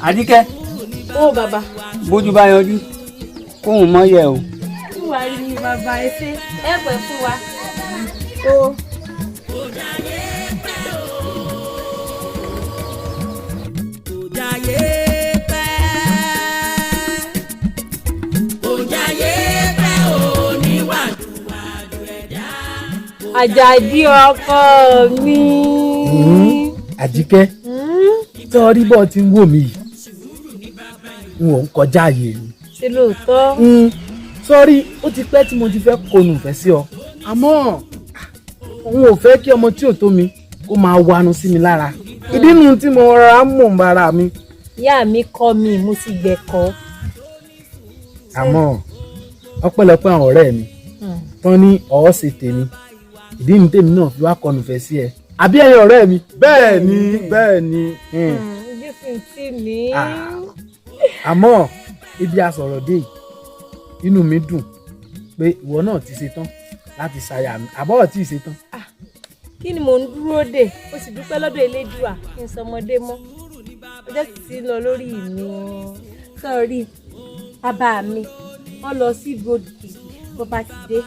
Speaker 7: Àtíkẹ́.
Speaker 3: ó bàbá.
Speaker 7: bójú bá yanjú kóhùn mọ́ yẹ o.
Speaker 3: ìwà rí ni bàbá ẹ ṣe ẹ pẹ́ fún wa. ó. Àjàdí ọkọ mi.
Speaker 2: Àjíkẹ́ tó rí bọ́ ti ń wò mí yìí n ò ń kọjá ààyè mi.
Speaker 3: ṣe lóòótọ́.
Speaker 2: sọ́rí ó ti pẹ́ tí mo ti fẹ́ kọnu ìfẹ́ sí ọ àmọ́ òun ò fẹ́ kí ọmọ tí ò tó mi kó máa wanu sí mi lára ìdí nu tí mo rọra ń mọ̀ ń bára mi.
Speaker 3: ìyá mi kọ́ mi mo sì gbẹ̀kọ́.
Speaker 2: àmọ́ ọpẹ́lọpẹ́ àwọn ọ̀rẹ́ mi tán ní ọ̀ọ́ ṣe tèmi ìdí ní tèmi náà fi wá kọnu ìfẹ́ sí ẹ àbí ẹ̀yin ọ̀rẹ́ mi.
Speaker 6: bẹ́ẹ̀ ni.
Speaker 3: ojú fi ń tì mí.
Speaker 2: àmọ́ ibi àsọ̀rọ̀ dé yìí inú mi dùn pé ìwọ náà ti ṣetán láti ṣaya mi àbọ̀ tí ì ṣetán.
Speaker 3: kí ni mò ń dúró dè ó sì dúpẹ́ lọ́dọ̀ elédùà kí n sọmọdé mọ́ ọjọ́ sì ti lọ lórí mi sọ́ọ̀rí bàbá mi wọ́n lọ sí gòdì bó bá ti dé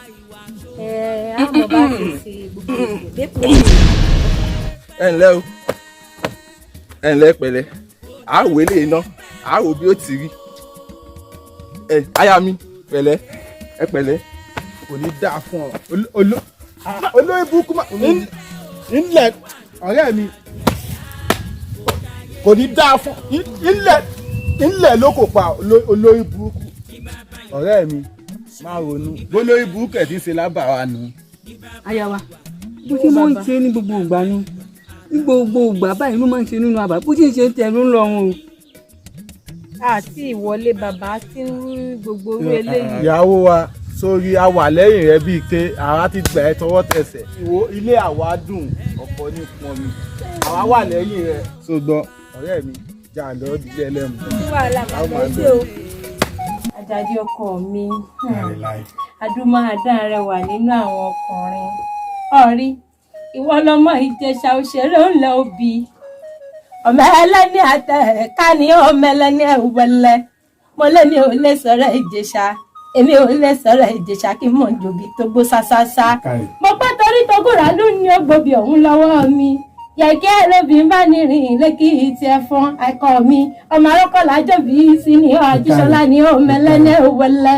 Speaker 3: àmọ́ bá ti ṣe gbogbo ìdèpò.
Speaker 6: ẹ ǹlẹ́ o ẹ ǹlẹ́ pẹ̀lẹ́ àwọ̀ eléyìí ná àwọ̀ bí ó ti rí ẹ aya mi pẹ̀lẹ́ ẹ pẹ̀lẹ́ kò ní dáa fún ọ olóyè burúkú má ńlẹ̀ ọ̀rẹ́ mi kò ní dáa fún ńlẹ̀ ló kò pa olóyè burúkú ọ̀rẹ́ mi máa ronú gbólóyè burúkú ẹ̀ tí ń ṣe lábàá nù.
Speaker 7: ayawa bó ṣe máa ń ṣe ní gbogbo ìgbà ni ní gbogbo ìgbà báyìí ló máa ń ṣe nínú àbá bó ṣe ń ṣe tẹ̀ ló ń lọ́rùn o.
Speaker 3: àti ìwọlé bàbá tí ń rí gbogbo orí eléyìí.
Speaker 6: ìyàwó wa sórí àwà lẹ́yìn rẹ bíi pé àwa ti gbà ẹ́ tọwọ́ tẹsẹ̀ ìwọ ilé àwa dùn ọ̀pọ̀ ní pọn mi àwa wà lẹ́yìn rẹ ṣùgbọ́n ọ̀rẹ́ mi jà lọ́ọ́ dílé ẹlẹ́mu.
Speaker 3: wàhálà bàbá ẹ ṣe o. Àjàdí ọkọ mi adúmáadán rẹ wà nínú àwọn ọkùnrin ọ̀rí ìwọ lọmọ Ìjẹ̀ṣà òṣèré ńlẹ òbí ọmọ ẹlẹ́ni àtẹ̀ká ní ọmọ ẹlẹ́ni ẹ̀wẹ̀lẹ́ mo lẹ́ni ò lè sọ̀rọ̀ Ìjẹ̀ṣà èmi ò lè sọ̀rọ̀ Ìjẹ̀ṣà kí n mọ̀ jòbí tó gbó sásásá mo pẹ́ torí togúnra ló ní ògbóbi ọ̀hún lọ́wọ́ mi yẹ̀kẹ́ ẹlẹ́bìn bá ní rìn lẹ́kì tí ẹ fọ́n ẹ̀kọ́ mi ọmọ arọ́kọ̀lá jòbí sí ni ọ́ àjíṣọ́lá ni ó mẹ́lẹ́ni òwẹ́lẹ́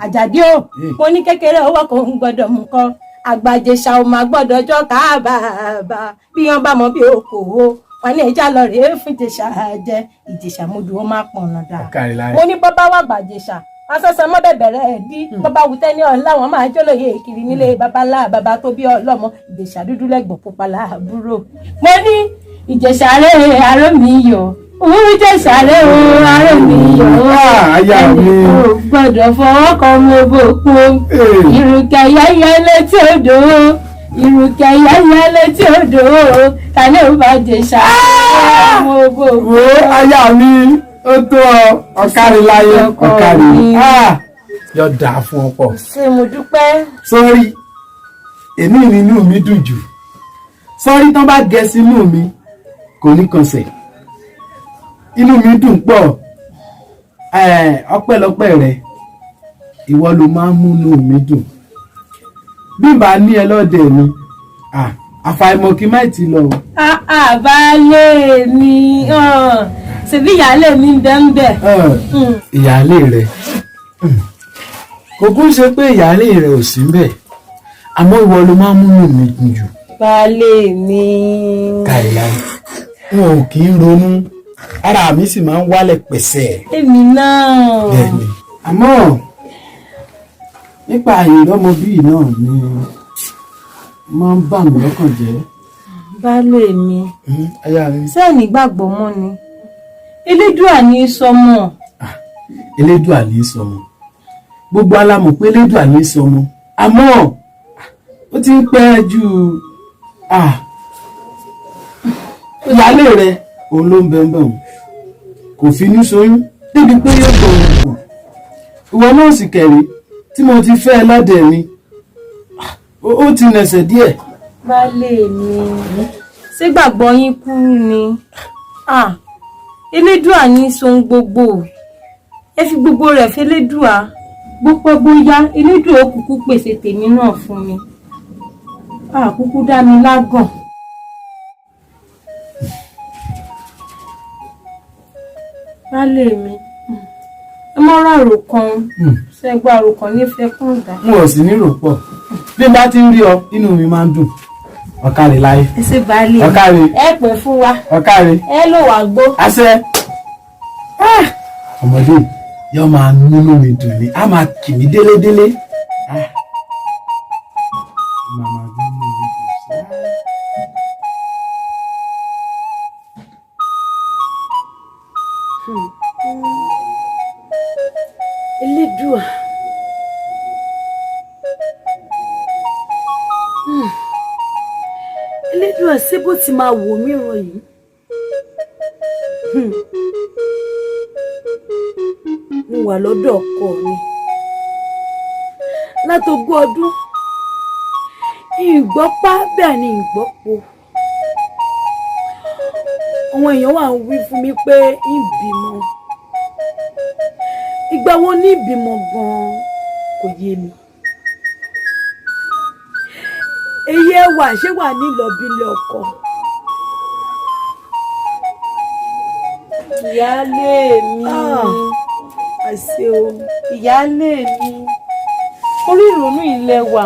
Speaker 3: Àjàdí o mo ní kékeré owó kò ń gbọ́dọ̀ mú kọ́ àgbàjẹsà ò máa gbọ́dọ̀ jọ káàbàbà bí wọ́n bá mọ bí okòwò wọn ní ìjà lọ rèé fún Ìjẹ̀ṣà jẹ Ìjẹ̀ṣà mo dùn ó máa pọn ọ̀nà dáa mo ní bọ́bá wà gbàjẹsà asọ́sọ́ mọ́ bẹ̀bẹ̀rẹ̀ ẹ̀ dí bọ́bá wùtẹ́ ní ọ̀la wọn máa jólóye kiri nílé babalá bàbá tó bí ọlọ́mọ Ìjẹ̀ṣà dúdú lẹ́gbọ̀n pupa láàbúrò mo ní Ìjẹ̀ṣà rẹ̀ aró mi yọ̀ Ìjẹ̀ṣà rẹ̀ o aró mi yọ̀ ẹni kò gbọ́dọ̀ fọwọ́ kan mo bò kún ìrùkẹ̀ yẹ́yẹ́ létí odò ìrùkẹ̀ yẹ́yẹ́ létí odò tani ò bá Ìjẹ̀ṣà mo bò kún.
Speaker 2: wo aya mi ó tó ọ̀kárí láyé ọ̀kárí yóò dáa fún ọ pọ̀.
Speaker 3: ṣé mo dúpẹ́.
Speaker 2: sọ́rí èmi nínú mi dùn jù sọ́rí tán bá gẹ sínú mi kò ní kọsẹ̀ inú mi dùn pọ̀ ọpẹ́lọpẹ́ rẹ ìwọ ló máa ń múnú mi dùn bí n bá ní ẹ lọ́dẹ̀ mi àfàìmọ̀ kí má ti lọ.
Speaker 3: Baálé mi ṣebí ìyáálé mi ń bẹ ń bẹ.
Speaker 2: Ìyáálé rẹ̀ kò kún ṣe pé ìyáálé rẹ̀ ò sí ń bẹ àmọ́ ìwọ ló máa ń múnú mi dùn jù.
Speaker 3: Baálé mi.
Speaker 2: Káìláì wọn ò kì í ronú ara mi sì máa ń wálẹ̀ pẹ̀sẹ̀.
Speaker 3: Èmi náà.
Speaker 2: Bẹ́ẹ̀ni àmọ́ nípa àìrọ́mọ bíi náà ni máa ń bà mí lọ́kàn jẹ́.
Speaker 3: Baálé mi.
Speaker 2: Aya mi.
Speaker 3: Sẹ́ẹ̀nì gbàgbọ́ mọ́ ni elédùà ní í sọmọ.
Speaker 2: Elédùà ní í sọmọ gbogbo alámọ̀ pé elédùà ní í sọmọ àmọ́ ó ti ń pẹ́ ju ìyáálé rẹ òun ló ń bẹ́ẹ̀ òun kò finú ṣoyún débi pé yóò gbọ́ òun kù ìwọ náà sì kẹ̀rí tí mo ti fẹ́ lọ́dẹ̀ mi ó ti nẹ̀sẹ̀ díẹ̀.
Speaker 3: Baálé mi ṣé gbàgbọ́ yín kúrú ni elédùà ní sohun gbogbo ẹ fi gbogbo rẹ̀ fẹ́lédùà gbọ́pẹ́ bóyá elédùà ó kúkú pèsè tèmi náà fún mi kúkú dá mi lágàn. Baálé mi ẹ mọ́ rárò kan ṣẹ́gbà rò kan nífẹ̀ẹ́ kún ìdá.
Speaker 2: N ò sì nírò pọ̀ bí n bá ti ń rí ọ inú mi máa ń dùn. Ọ̀kàrẹ̀ láyé.
Speaker 3: Ẹ ṣé baálé mi.
Speaker 2: Ọ̀kàrẹ̀.
Speaker 3: Ẹ pẹ́ fún wa.
Speaker 2: Ọ̀kàrẹ̀.
Speaker 3: Ẹ lò wá gbó.
Speaker 2: Àṣẹ. Ọmọdé yóò máa múnú mi dùn ní a máa kì mí délédélé. Màmá bí mi ò dùn sí.
Speaker 3: Elédùà. Elédùà ṣé bó ti máa wò mí ràn yìí. Mo wà lọ́dọ̀ ọkọ mi látogún ọdún ìgbọ́pá bẹ́ẹ̀ ni ìgbọ́po. Àwọn èèyàn wà ń wí fún mi pé ìbímọ ìgbà wo ní ìbímọ gan-an kò yé mi. Èyí ẹwà ṣé wà nílọ̀bílẹ̀ ọkọ. Ìyáálé mi. Àṣẹ o. Ìyáálé mi. Orí ìrònú ilẹ̀ wà.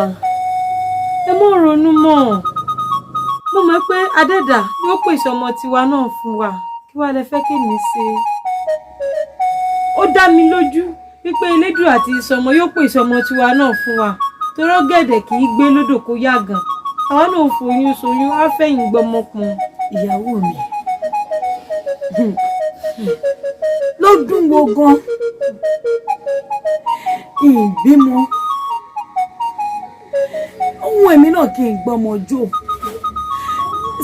Speaker 3: Ẹ mọ́ ronú mọ́. Mo mọ̀ pé Adẹ́dà yóò pèsè ọmọ tiwa náà fún wa. Kí wá lẹ fẹ́ kémi ṣe? Ó dá mi lójú wípé Elédùà àti ìsọmọ yóò pèsè ọmọ tiwa náà fún wa. Torọ́ gẹ̀dẹ̀ kì í gbé lódò kó yàgàn. Àwa náà foyún soyún á fẹ̀yìn gbọmọ pọn. Ìyàwó mi. Lọ́dún wo gan? Ìbímọ. Ohun èmi náà kì í gbọmọ jò.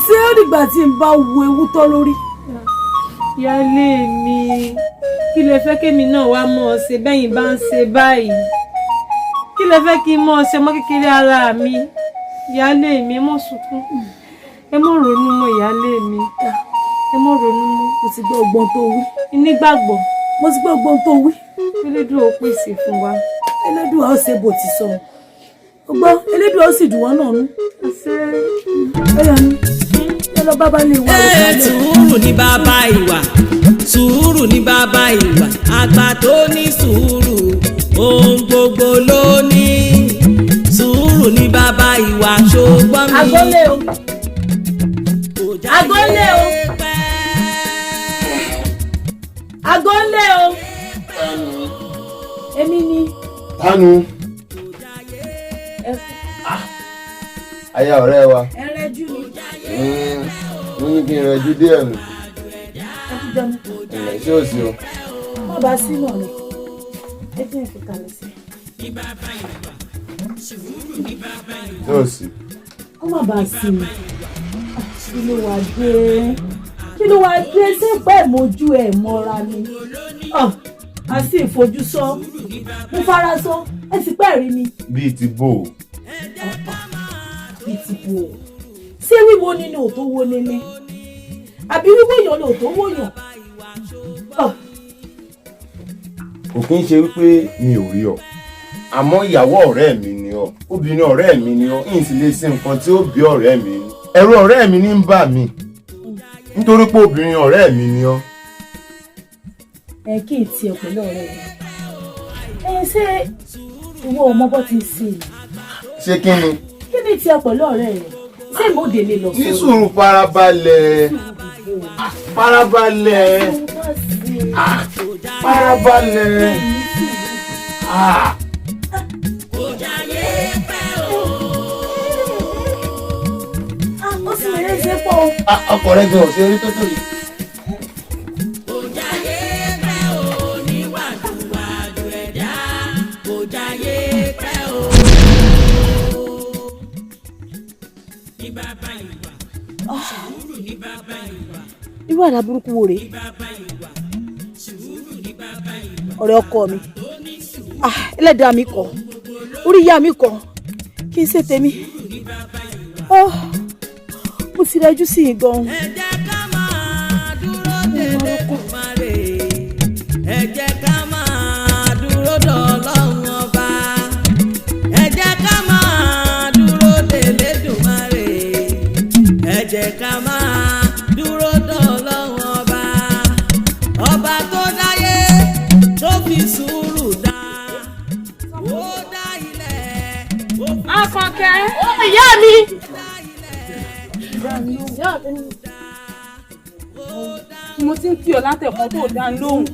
Speaker 3: Ṣé ó dìgbà tí n bá wo ewu tọ́ lórí? Ìyáálé mi, kí lẹ fẹ́ kémi náà wá mọ̀ ọ́ ṣe bẹ́yìn bá ń ṣe báyìí? Kí lẹ fẹ́ kí n mọ̀ ọ́ ṣe ọmọ kékeré ara mi? Ìyáálé mi, ẹ mọ̀ sunkún. Ẹ mọ̀ ronú mọ́ ìyáálé mi. Ẹ mọ̀ ronú mọ́. Mo ti gbọ́ ọgbọ́n tó wí. Nígbàgbọ́. Mo ti gbọ́ ọgbọ́n tó wí. Elédùà ó pèsè fún wa. Elédùà ó ṣe bó ti sọ. Ọgbọ́n Elédùà ó sì dùn wọ́n náà nú. Ẹyà ni. Ẹ lọ bá lè wá.
Speaker 1: Sùúrù ni bàbá ìwà. Sùúrù ni bàbá ìwà. Àgbà tó ní sùúrù. Ohun gbogbo ló ní. Sùúrù ni bàbá ìwà. Ṣùgbọ́n mi.
Speaker 3: Agólé o. Agólé o. Agólé o. Èmi ni.
Speaker 5: Tánu. Aya ọ̀rẹ́ wa.
Speaker 3: Ẹ rẹ́jú mi.
Speaker 5: Mo ní kí n rẹjú díẹ̀ nù. Ṣé ò sí o?
Speaker 3: Má bá sí náà ni. Ẹ jẹ́ ìfikàlẹ̀ sí.
Speaker 5: Ṣé ò sí?
Speaker 3: Ó má bá sí mi. Kí ló wá dé? Kí ló wá dé? Ṣé pẹ́ mojú ẹ̀ mọ́ra ni? A sì fojú sọ. Mo fara sọ. Ẹ sì pẹ́ rí mi.
Speaker 5: Bíi ti bò ó.
Speaker 3: Bíi ti bò ó. Ṣé wíwo nínú òtó wo nílé? Àbí wíwó èèyàn lò tó wòyàn?
Speaker 5: Kò kí ń ṣe wípé mi ò rí ọ. Àmọ́ ìyàwó ọ̀rẹ́ mi ni ọ. Obìnrin ọ̀rẹ́ mi ni ọ. Ìyìn sì lè ṣe nǹkan tí ó bí ọ̀rẹ́ mi. ẹ̀rù ọ̀rẹ́ mi ní ń bà mí nítorí pé obìnrin ọ̀rẹ́ mi ni ọ́.
Speaker 3: Ẹ kí ì tiẹ̀ pẹ̀lú ọ̀rẹ́ rẹ̀. Ṣé ìwọ ọmọ bọ́ ti ṣe?
Speaker 5: Ṣé kí ni?
Speaker 3: Kí ni tiẹ̀ pẹ̀lú ọ̀rẹ́ rẹ̀? Ṣé ìmọ̀dé lè lọ sórí?
Speaker 5: Ní sùúrù farabalẹ̀. Farabalẹ̀. Farabalẹ̀.
Speaker 3: Ó sì lè ṣe pọ̀.
Speaker 5: Ọkọ rẹ gan ọ̀sẹ̀ orí tó tó yìí.
Speaker 3: Irú àdá burúkú wo rèé? Ọ̀rẹ́ ọkọ mi. Ẹlẹ́dàá mi kọ̀. Orí ìyá mi kọ̀. Kí n ṣe tèmi. Mo ti rẹjú sí i gan-an.
Speaker 1: ẹ jẹ́ ká máa dúró dédé kùmarè ẹ jẹ́ ká máa dúró dọ̀lọ́run ọba ẹ jẹ́ ká máa dúró délé dùmarè ẹ jẹ́ ká máa dúró dọ̀lọ́run ọba ọba tó dáyé tó fi sùúrù dá ó dá ilẹ̀ ó fi
Speaker 3: Àkànkẹ́. Ìyá mi.
Speaker 8: Mo ti ń kí ọ látẹ̀kọ́ tó dá lóhùn.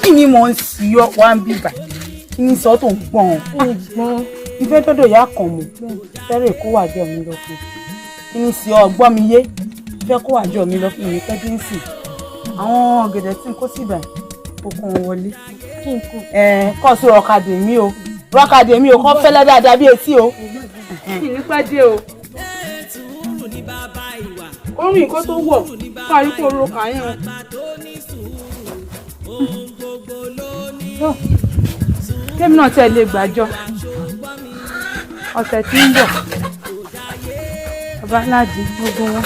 Speaker 3: Kí ni mò ń sí ọ wá ń bíbà? Kí ni sọ tó ń gbọ̀n? Ìfẹ́ tọ́dọ̀ ìyá kan mọ̀. Fẹ́rẹ̀ kó wà jọ mi lọ fún. Kí ni sí ọ gbọ́ mi yé? Fẹ́ kó wà jọ mi lọ fún mi pẹ́ tí ń sì. Àwọn ọ̀gẹ̀dẹ̀ tí ń kó síbà okun wọlé.
Speaker 8: Kí n kú.
Speaker 3: Kọ́ sí rọ̀kadì mi o. Rọ̀kadì mi o kọ́ fẹ́lẹ́ dáadáa bí etí o.
Speaker 8: Kí ní pẹ́ dé o. Orin nǹkan tó wọ̀ parí kó ro kàyàn. Kémi náà tẹ̀ lè gbàjọ. Ọ̀sẹ̀ tí ń bọ̀. Bàbá Ládi gbogbo wọn.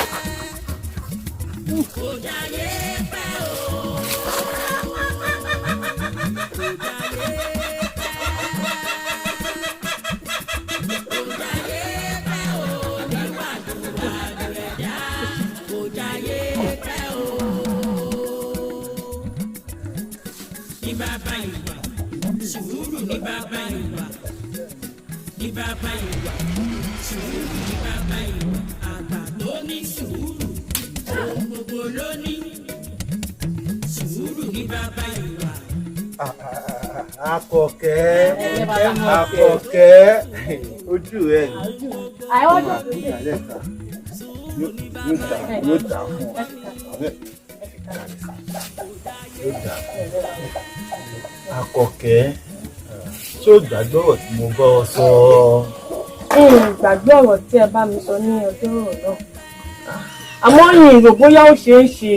Speaker 6: Àkọ́kẹ́ Àkọ́kẹ́ ojú rẹ̀ yóò dà fún ọ. Àkọ́kẹ́ ṣé o gbàgbọ́ ọ̀rọ̀ tí mo bá ọ sọ?
Speaker 8: Gbàgbé ọ̀rọ̀ tí ẹ bá mi sọ ní ọjọ́ náà. Àmọ́ yìnyín rò bóyá ó ṣeé ṣe.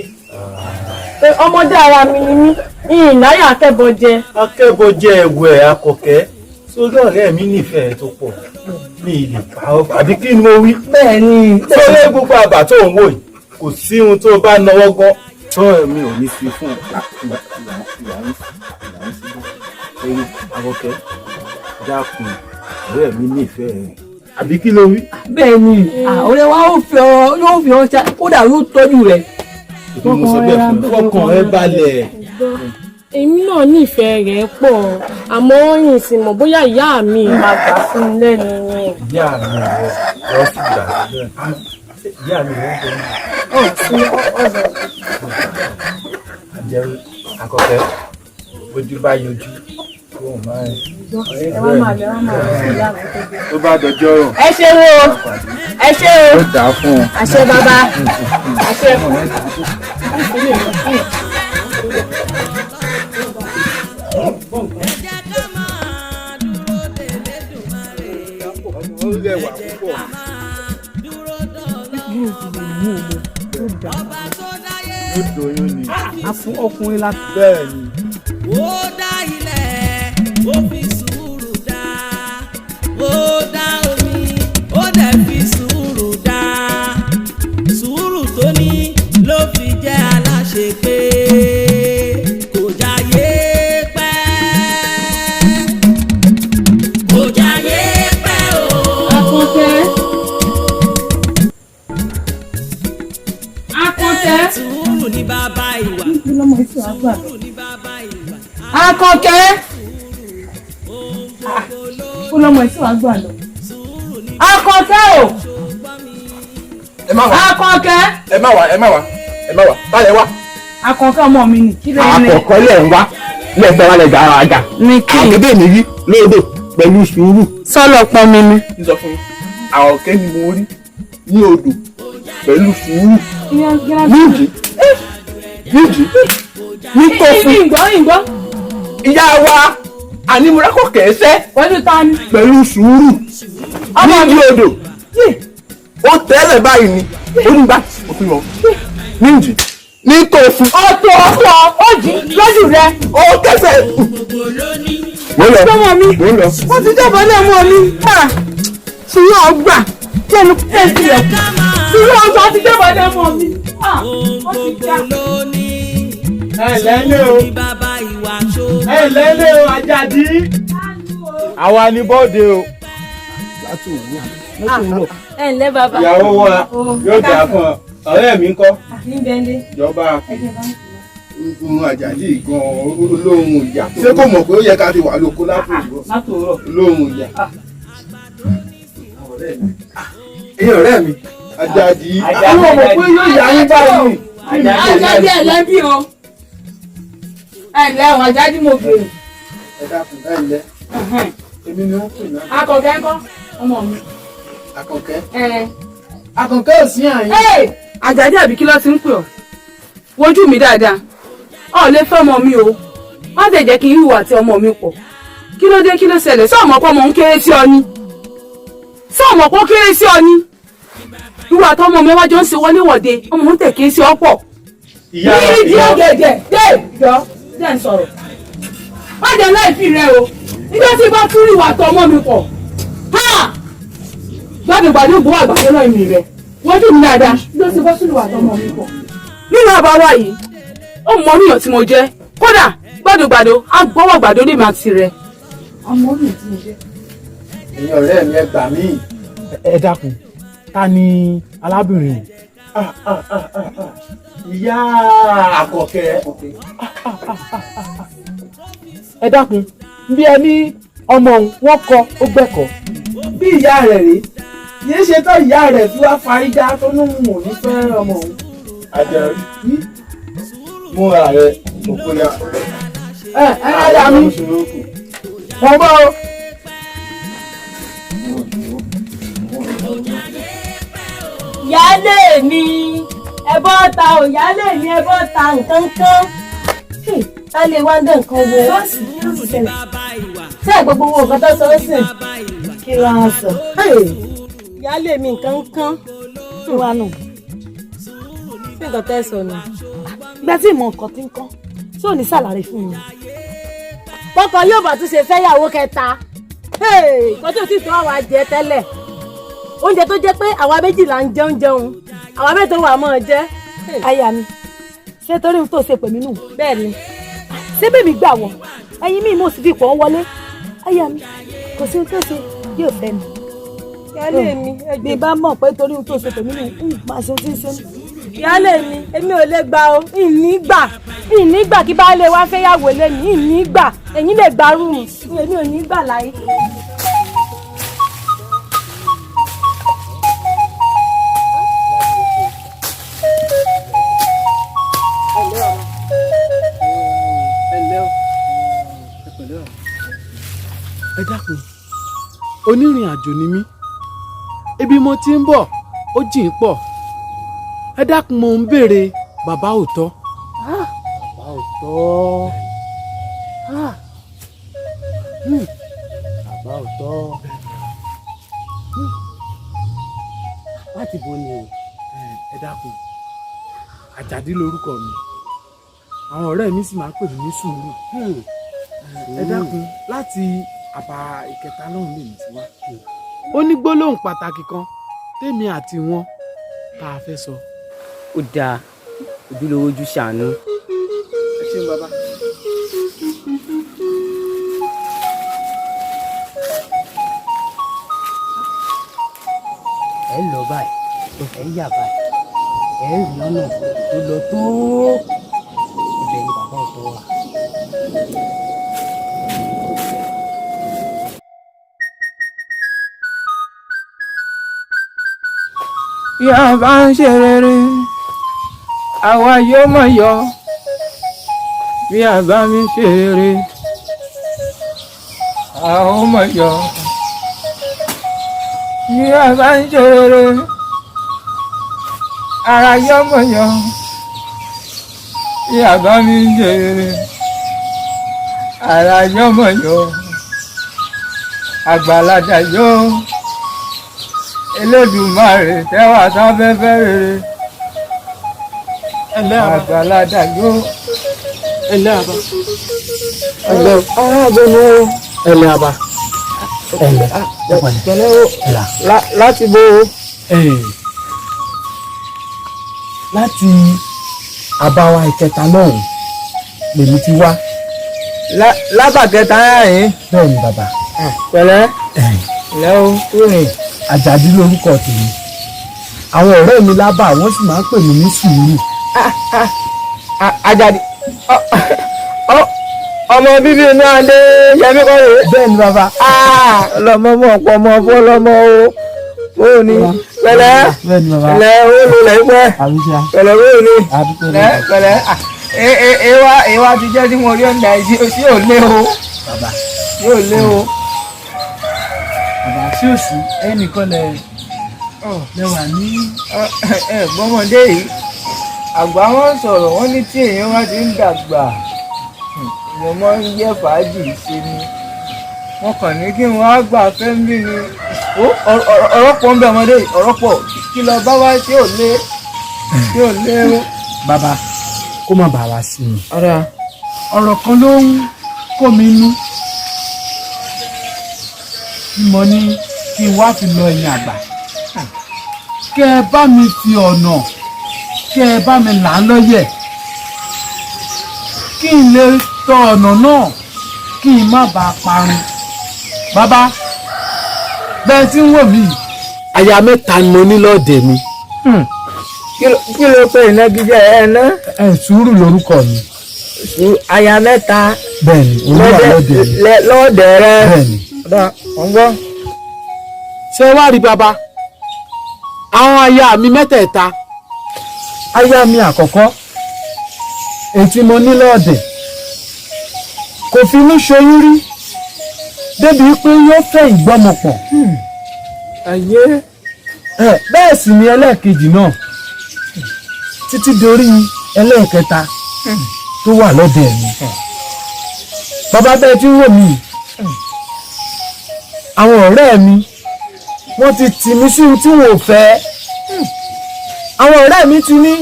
Speaker 8: Pé ọmọdé ara mi ni mí, yìnyín láyà akẹ́bọjẹ.
Speaker 6: Akẹ́bọjẹ ẹ̀wẹ̀ Àkọ́kẹ́ sórí ọ̀rẹ́ mi nífẹ̀ẹ́ tó pọ̀ mi lè bá ọ àbí kí ni mo wí.
Speaker 3: Bẹ́ẹ̀ ni.
Speaker 6: Sórí gbogbo àbá tó ń wò yìí kò sí ohun tó bá náwó gan tó mi ò ní fi fún Àkọ́kẹ́ dákun ọ̀rẹ́ mi nífẹ̀ẹ́ rẹ̀ àbí kí ló wí.
Speaker 7: bẹ́ẹ̀ ni ọ̀rẹ́ wa yóò fi ọ kódà yóò tọ́jú rẹ̀.
Speaker 6: mo sọ bẹ́ẹ̀ fún ọkàn rẹ balẹ̀.
Speaker 8: Èmi náà nífẹ̀ẹ́ rẹ̀ pọ̀ àmọ́ yìnyín sì mọ̀ bóyá ìyá mi máa gbà fún un lẹ́nu yẹn.
Speaker 6: Ìyá mi rẹ̀ lọ sí ìgbà sílẹ̀. Ìyá mi rẹ̀ ń bẹ̀rẹ̀. Àkọ́kẹ́ ojú bá yọjú kó o máa rìn. Tó bá dọjọ́ rọ̀.
Speaker 3: Ẹ ṣe wo. Ẹ ṣe o.
Speaker 6: Ó dà fún ọ.
Speaker 3: Àṣẹ bàbá. Àṣẹ.
Speaker 6: Ó rẹwà púpọ̀. Ó doyún ni.
Speaker 7: Ọkùnrin la
Speaker 6: bẹ́ẹ̀ ni.
Speaker 1: ó dá ilẹ̀ ó fi sùúrù dá ó dá omi ó dẹ̀ fi sùúrù dá sùúrù tó ní ló fi jẹ́ aláṣepé kò jáyé pẹ́ kò jáyé pẹ́ o.
Speaker 8: Àkọ́kẹ́.
Speaker 1: sùúrù ní bàbá ìwà. Sùúrù ní bàbá ìwà.
Speaker 3: Akànkẹ́. Ó lọ́mọ ìsìn wàá gbà lọ. Akànkẹ́ o.
Speaker 6: ẹ má wá
Speaker 3: Akànkẹ́.
Speaker 6: ẹ má wá báyẹn wá.
Speaker 3: Akànkẹ́ ọmọ mi nì kí ló ní.
Speaker 6: àkọ́kọ́ lẹ̀ ń wá lẹ́gbẹ̀ẹ́ wa lẹ̀ jà ara àjà.
Speaker 3: Ní kí.
Speaker 6: àgbẹ̀dẹ̀ nìyí lóòdò pẹ̀lú sùúrù.
Speaker 3: Sọ́lọ̀ pọn mi ni.
Speaker 6: ń sọ fún mi àwọn ọ̀kẹ́ ni mo rí ní odò pẹ̀lú sùúrù. níjì ní tó fún.
Speaker 3: Ìgbọ́.
Speaker 6: ìyá wa ànímúrákọ̀ kẹ̀ẹ́sẹ́
Speaker 3: Pẹ̀lú ta ni.
Speaker 6: pẹ̀lú sùúrù níbi odò. ó tẹ́lẹ̀ báyìí ni ó ní gbà òfin wọn níjì ní tó fún.
Speaker 3: Ọ̀tọ̀ ó jí lójú rẹ.
Speaker 6: ó kẹsẹ̀. mo lọ
Speaker 3: Wọ́n ti jẹ́ bọ́lẹ̀ mọ́ mi. Sùúrù ọgbà jẹ́nu pẹ́ẹ́sì rẹ̀. Sùúrù ọgbà ti jẹ́ bọ́lẹ̀ mọ́ mi. Wọ́n ti já.
Speaker 6: ẹ lẹ́lẹ́ o Àjàdí. àwa ni bọ́ọ̀dẹ o. láti òwúrọ̀.
Speaker 4: ẹ ǹlẹ́ bàbá.
Speaker 6: ìyàwó wa yóò dà fún ọ ọ̀rẹ́ mi ń kọ́.
Speaker 4: níbẹ̀lẹ̀.
Speaker 6: ìjọba ohun Àjàdí gan olóhùn ìyá. ṣé kò mọ̀ pé ó yẹ ká ti wà lóko látòrọ̀ olóhùn ìyá. ẹ̀yin ọ̀rẹ́ mi Àjàdí. àwọn ọmọ pé yóò yá yín báyìí.
Speaker 3: Àjàdí ẹlẹ́bí o. Ẹ̀lẹ́ o, Àjàdí mo bèrè.
Speaker 6: ẹ dákun ẹ ǹlẹ́. èmi ni wọ́n pè náà.
Speaker 3: Akànkẹ́ ńkọ́ ọmọ mi.
Speaker 6: Àkànkẹ́. Àkànkẹ́ ò sí àyín.
Speaker 3: Àjàdí àbí kí ló ti ń pè ọ́? Wojú mi dáadáa. Ọ̀ lè fẹ́ ọmọ mi o. Má tẹ̀ jẹ́ kí n hùwà àti ọmọ mi pọ̀. Kí ló dé kí ló ṣẹlẹ̀? Sọ ọmọ pọ̀ mọ̀ ń kéré sí ọ ni. Sọ ọmọ pọ̀ kéré sí ọ ni. Ìwà àtọmọ mi wájọ ń ṣe wọléwọ̀de. Ọmọ ń tẹ̀ kéré sí ọ pọ̀.
Speaker 6: ìyá
Speaker 3: Ní ìdí ọ̀gẹ̀dẹ̀ dé ìjọ dẹ̀ ń sọ̀rọ̀. Má jẹ́ láìpì rẹ o. Nígbà tí bá tún ìwà àtọmọ mi pọ̀. Gbàdúgbàdú bó àgbàdo náà ìmì rẹ̀. Wọ́n dùn mí dáadáa. Nígbà tí bá tún ìwà àtọmọ mi pọ̀. Nínú àbáwá yìí, ó mọ oníyàn tí mo jẹ́. Kódà gbàdúgbàdú á gbọ́wọ́ àgbàdo ní màá tirẹ̀. Ọmọ oníyàn tí mo jẹ́.
Speaker 6: ẹ̀yin ọ̀rẹ́ mi ẹ gbà mí.
Speaker 2: ẹ dákun ta ni alábìnrin?
Speaker 6: ìyá Àkànkẹ́.
Speaker 2: ẹ dákun bí ẹ ní ọmọ wọn kọ ó gbẹ̀kọ́.
Speaker 6: bí ìyá rẹ̀ rèé yéé ṣe tán ìyá rẹ̀ tí wàá farigá tó ní mò ní fẹ́ ọmọ òun. Àjàdí múra rẹ̀ òkú ya.
Speaker 3: Ẹ yà mí.
Speaker 6: mo bọ́ o.
Speaker 4: Yálé mi ẹ bọ́ ta ò yálé mi ẹ bọ́ ta nǹkan kan. Ká lè wá dé nǹkan wo. Ṣé gbogbo owó nǹkan tó sọ ó sìn? Kí ló ń sọ? Yálé mi nǹkan kan. Kí wàá nù? Ṣé nǹkan tẹ́ sọ nù?
Speaker 3: Ìgbà tí ìmọ̀ nǹkan ti ń kán, tí ò ní ṣàlàyé fún mi.
Speaker 4: Bọ́kọ yóò bá tún ṣe fẹ́yàwó kẹta. Kò tó ti tó àwa jẹ tẹ́lẹ̀. Oúnjẹ tó jẹ́ pé àwa méjì là ń jẹun. Àwa mẹ́ta wà mọ́ ọ jẹ́.
Speaker 3: Aya mi, ṣé torí ohun tó ṣe pè mí nù?
Speaker 4: Bẹ́ẹ̀ ni.
Speaker 3: Ṣé bèbí gbà wọ́n? Ẹyin mi mo sì fi pọ̀ wọlé. Aya mi, kò sí ohun tó ṣe yóò fẹ́ mi.
Speaker 4: Yálé mi
Speaker 3: Bí bá mọ̀ pé torí ohun tó ṣe pè mí nù, máa ṣe ohun tí ń ṣe.
Speaker 4: Yálé mi èmi ò lè gbà o. Ìní gbà kí baálé wa fẹ́yàwó lẹ́nu. Ìní gbà ẹ̀yin lè gba rúùmù. Èmi ò ní gbà láyé.
Speaker 2: ẹ dákun onírìn àjò ni mí ebi mo ti ń bọ̀ ó jìn pọ̀ ẹ dákun mo ń béèrè bàbá òótọ́. bàbá òótọ́ bàbá òótọ́ láti bo ni o. ẹ dákun Àjàdí lorúkọ mi àwọn ọ̀rẹ́ mi sì máa ń pè mí ní Sùúrù. ẹ dákun láti àbá ìkẹta lọ́hùn lèmi ti wá. ó ní gbólóhùn pàtàkì kan tèmi àti wọn tá a fẹ́ sọ.
Speaker 7: ó dáa ojúlówó ojú ṣàánú.
Speaker 6: ẹ ṣeun bàbá.
Speaker 7: ẹ lọ báyìí ẹ yà báyìí
Speaker 2: ẹ rí ọ̀nà tó lọ tó ibẹ̀ ni bàbá ọ̀tọ̀ wà. bí a bá ń ṣe rere àwa yóò mọ̀ yọ bí a bá mi ṣe rere àwa ó mọ̀ yọ bí a bá ń ṣe rere ara yóò mọ̀ yọ bí a bá mi ṣe rere ara yóò mọ̀ yọ àgbàlagbà yóò. Elédùmarè tẹ́wà sáfẹ́fẹ́ rere àgbàládà yóò ẹlẹ́ àbá ẹlẹ́ arábẹ́nu ẹlẹ́ àbá ẹlẹ́ láti bó láti àbáwá ìkẹta náà lèmi ti wá lábàkẹta yìí bẹ́ẹ̀ ni bàbá pẹ̀lẹ́ lẹ́wọ́ tó rìn. Àjàdí lórúkọ tèmi àwọn ọ̀rẹ́ mi lábà wọ́n sì máa ń pè mí ní sùúrù. Àjàdí ọmọ bíbí inú adé yẹmí kọ́ rèé. Bẹ́ẹ̀ ni bàbá. Ọlọmọ mọ̀ pọ̀ mọ́ fọlọ́mọ o ò ní pẹ̀lẹ́ pẹ̀lẹ́ ó lò lẹ́yìn pẹ́ pẹ̀lẹ́ ó ní pẹ̀lẹ́ ìwà ti jẹ́ tí mo rí ọ̀nà ìdí sí ò lé o yóò lé o. Bàbá tí ò sí ẹnìkan lẹ́wà ní. Gbọ́mọdé yìí àgbà wọn sọ̀rọ̀ wọ́n ní tí èèyàn wá ti ń dàgbà mo máa ń yẹ fàájì ṣe ni wọ́n kàn ní kí wọ́n á gbà fẹ́ńbì ni ọ̀rọ̀ pọ̀ ń bẹ ọmọdé ọ̀rọ̀ pọ̀ kí lọ bá wá tí ò lé o. Bàbá kó má bàa wá sí mi. Ọ̀rọ̀ kan ló ń kó mi nú mo ní kí n wá fi lọ ẹ̀yìn àgbà kẹ́ ẹ bá mi fi ọ̀nà kẹ́ ẹ bá mi là á lọ́yẹ̀ kí n lè tọ ọ̀nà náà kí n má bàa parun. Bàbá bẹ́ẹ̀ tí ń wò mí aya mẹ́ta ni mo ní lọ́ọ̀dẹ̀ mi. Kí ló pé ìnagijẹ ẹ ná. Sùúrù lórúkọ mi. Aya mẹ́ta. Bẹ́ẹ̀ni olúwa lọ́ọ̀dẹ̀ mi. Lọ́ọ̀dẹ̀ rẹ. Bẹ́ẹ̀ni. Ọ̀gbọ́n. Ṣé wá rí bàbá àwọn aya mi mẹ́tẹ̀ẹ̀ta aya mi àkọ́kọ́ ètí mo ní lọ́ọ̀dẹ̀ kò fi mí ṣoyún rí débi pé yóò fẹ́ ìgbọ́mọpọ̀ ayé bẹ́ẹ̀ sì ni ẹlẹ́ẹ̀kejì náà títí dorí ẹlẹ́ẹ̀kẹta tó wà lọ́dẹ̀ mi. Bàbá bẹ́ẹ̀ tí ń wò mí àwọn ọ̀rẹ́ mi wọ́n ti tì mí sí tí wọ́n ò fẹ́. Àwọn ọ̀rẹ́ mi ti ní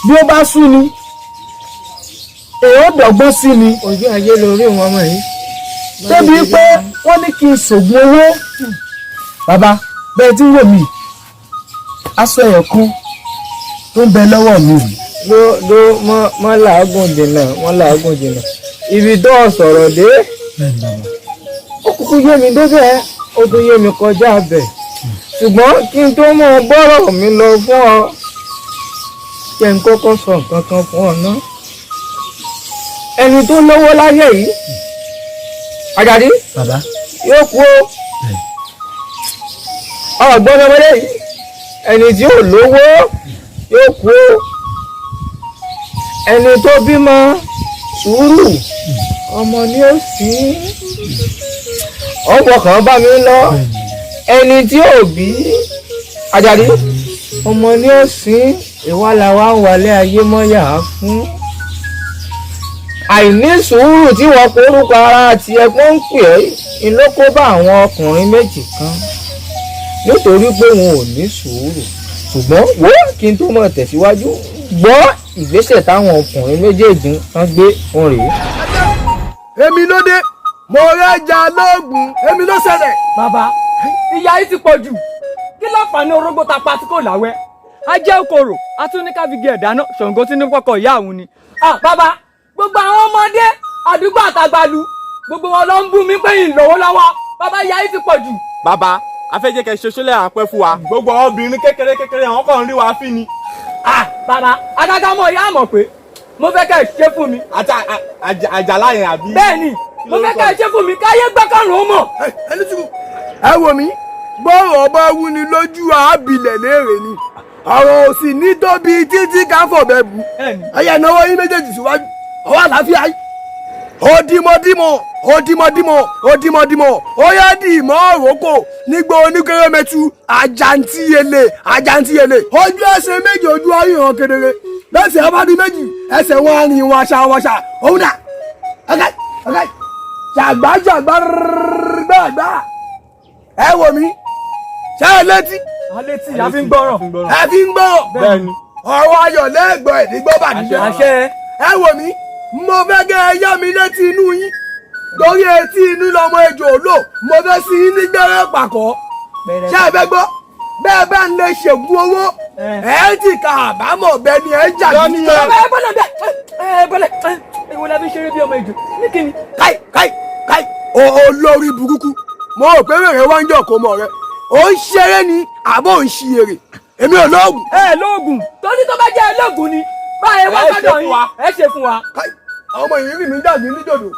Speaker 2: bí ó bá sú ni èèyàn dọ̀gbọ́n sí ni. Ojú ayé lórí wọn mọ̀ yìí. Débi pé wọ́n ní kí n ṣògùn owó. Bàbá bẹ́ẹ̀ tí ń wò mí aṣọ ẹ̀yọ̀ kan tó ń bẹ lọ́wọ́ mi rí. Ló mọ́ làágùn jìnnà ibi tó sọ̀rọ̀ dé. Ó kúkú yé mi débẹ̀ ó tún yé mi kọjá bẹ̀ ṣùgbọ́n kí n tó mọ bọ́rọ̀ mi lọ fún ọ jẹ́ n kọ́kọ́ sọ nǹkan kan fún ọ ná. Ẹni tó lówó láyé yìí Àjàdí yóò kú o ọgbọ́n ọmọdé yìí ẹni tí ò lówó yóò kú o ẹni tó bímọ sùúrù ọmọ ni ó sì ọ̀pọ̀ kan bá mi lọ ẹni tí ò bí Àjàdí ọmọ ni ó sìn ìwà làwa ń wálé ayé mọ́yà fún àìní sùúrù tí wọ́n porúkọ ara àti ẹ̀gbọ́n ń pè ẹ́ ló kó bá àwọn ọkùnrin méjì kan nítorí pé wọn ò ní sùúrù ṣùgbọ́n wò kí n tó mọ̀ tẹ̀síwájú gbọ́ ìgbésẹ̀ táwọn ọkùnrin méjèèjì kan gbé wọn rèé.
Speaker 9: Èmi ló dé mo rẹ́jà lóògùn èmi ló ṣẹlẹ̀.
Speaker 10: Bàbá ìyá yìí ti pọ̀ jù kí láǹfààní orógbó ta pa tí kò láwẹ́ ajẹ́ òkòrò atúnikáfígì ẹ̀dáná Ṣàngó tí ní pọkọ ìyá àwọn ni. Bàbá gbogbo àwọn ọmọdé àdúgbò àtàgbàlú gbogbo wọn ló ń bú mi pé ìlówó lọ́wọ́ bàbá ìyá yìí ti pọ̀ jù.
Speaker 6: Bàbá afẹ́jẹ́ kẹ́ ṣoṣo lẹ́yìn àpẹ́ fún wa gbogbo obìnrin kékeré àwọn kan ń rí wa fín ni.
Speaker 10: bàbá agágá mọ̀ ìyá mọ̀ pé mo fẹ́ kẹ́ ẹ ṣe fún mi.
Speaker 6: àjàlá yẹn àbí.
Speaker 10: bẹ́ẹ̀ni mo fẹ́ kẹ́ ẹ ṣe fún mi káyé gbẹ́kànrún ó mọ̀.
Speaker 9: ẹni tí ẹ wò mí bọ́rọ̀ bá wú ni lójú àábìlẹ̀ léèrè ni ọ̀rọ̀ ò sì ní tóbi títí ká fọ̀bẹ bù ẹ̀yà ìnáwó yín méjèèjì síwájú ọwọ́ àlàáfíà yìí òdìmọ̀dìmọ̀ ó yá dìmọ̀ òrókò nígbà oníkéré-mẹ́tù àjàntìyẹlẹ ojú ẹsẹ̀ méjì ojú ayéhàn kedere lẹ́sẹ̀ abádùn méjì ẹsẹ̀ wọn arìn wàṣà òun dà ọ̀gá ṣàgbà gbàgbà ẹ wò mí ṣé ẹ létí.
Speaker 10: alétí a fi ń gbọ́rọ̀.
Speaker 9: ẹ fi ń gbọ́rọ̀.
Speaker 6: bẹ́ẹ̀ni.
Speaker 9: ọ̀rọ̀ ayọ̀ lẹ́gbọ̀ọ́ ẹ̀ nígbọ́ bàdúgbò.
Speaker 10: àṣẹ.
Speaker 9: ẹ wò mí mo fẹ́ kẹ́ ẹ yá mi létí inú yín torí etí inú lọmọ ejò lò mo fẹ́ sí yín ní gbẹ́rẹ́ pàkọ́. ṣé ẹ fẹ́ gbọ́ bẹ́ẹ̀ bá ń lè ṣègùn owó ẹ ti ka àbámọ̀ bẹ́ẹ̀ ni ẹ jà ní.
Speaker 10: bọ́lẹ̀ ìwọ la fi ṣeré bí ọmọ ejò ní kíni.
Speaker 9: káì olórí burúkú mo rò pé wèrè wá ń jọ kó mọ rẹ ó ń ṣeré ni àbọ̀ ń ṣi èrè èmi ò lóògùn.
Speaker 10: lóògùn torí tó bá jẹ́ lóògùn ni báyẹn wá sọ́dọ̀ yín ẹ ṣe fún wa.
Speaker 9: àwọn ọmọ yìí rí mi dàbí níjòdò.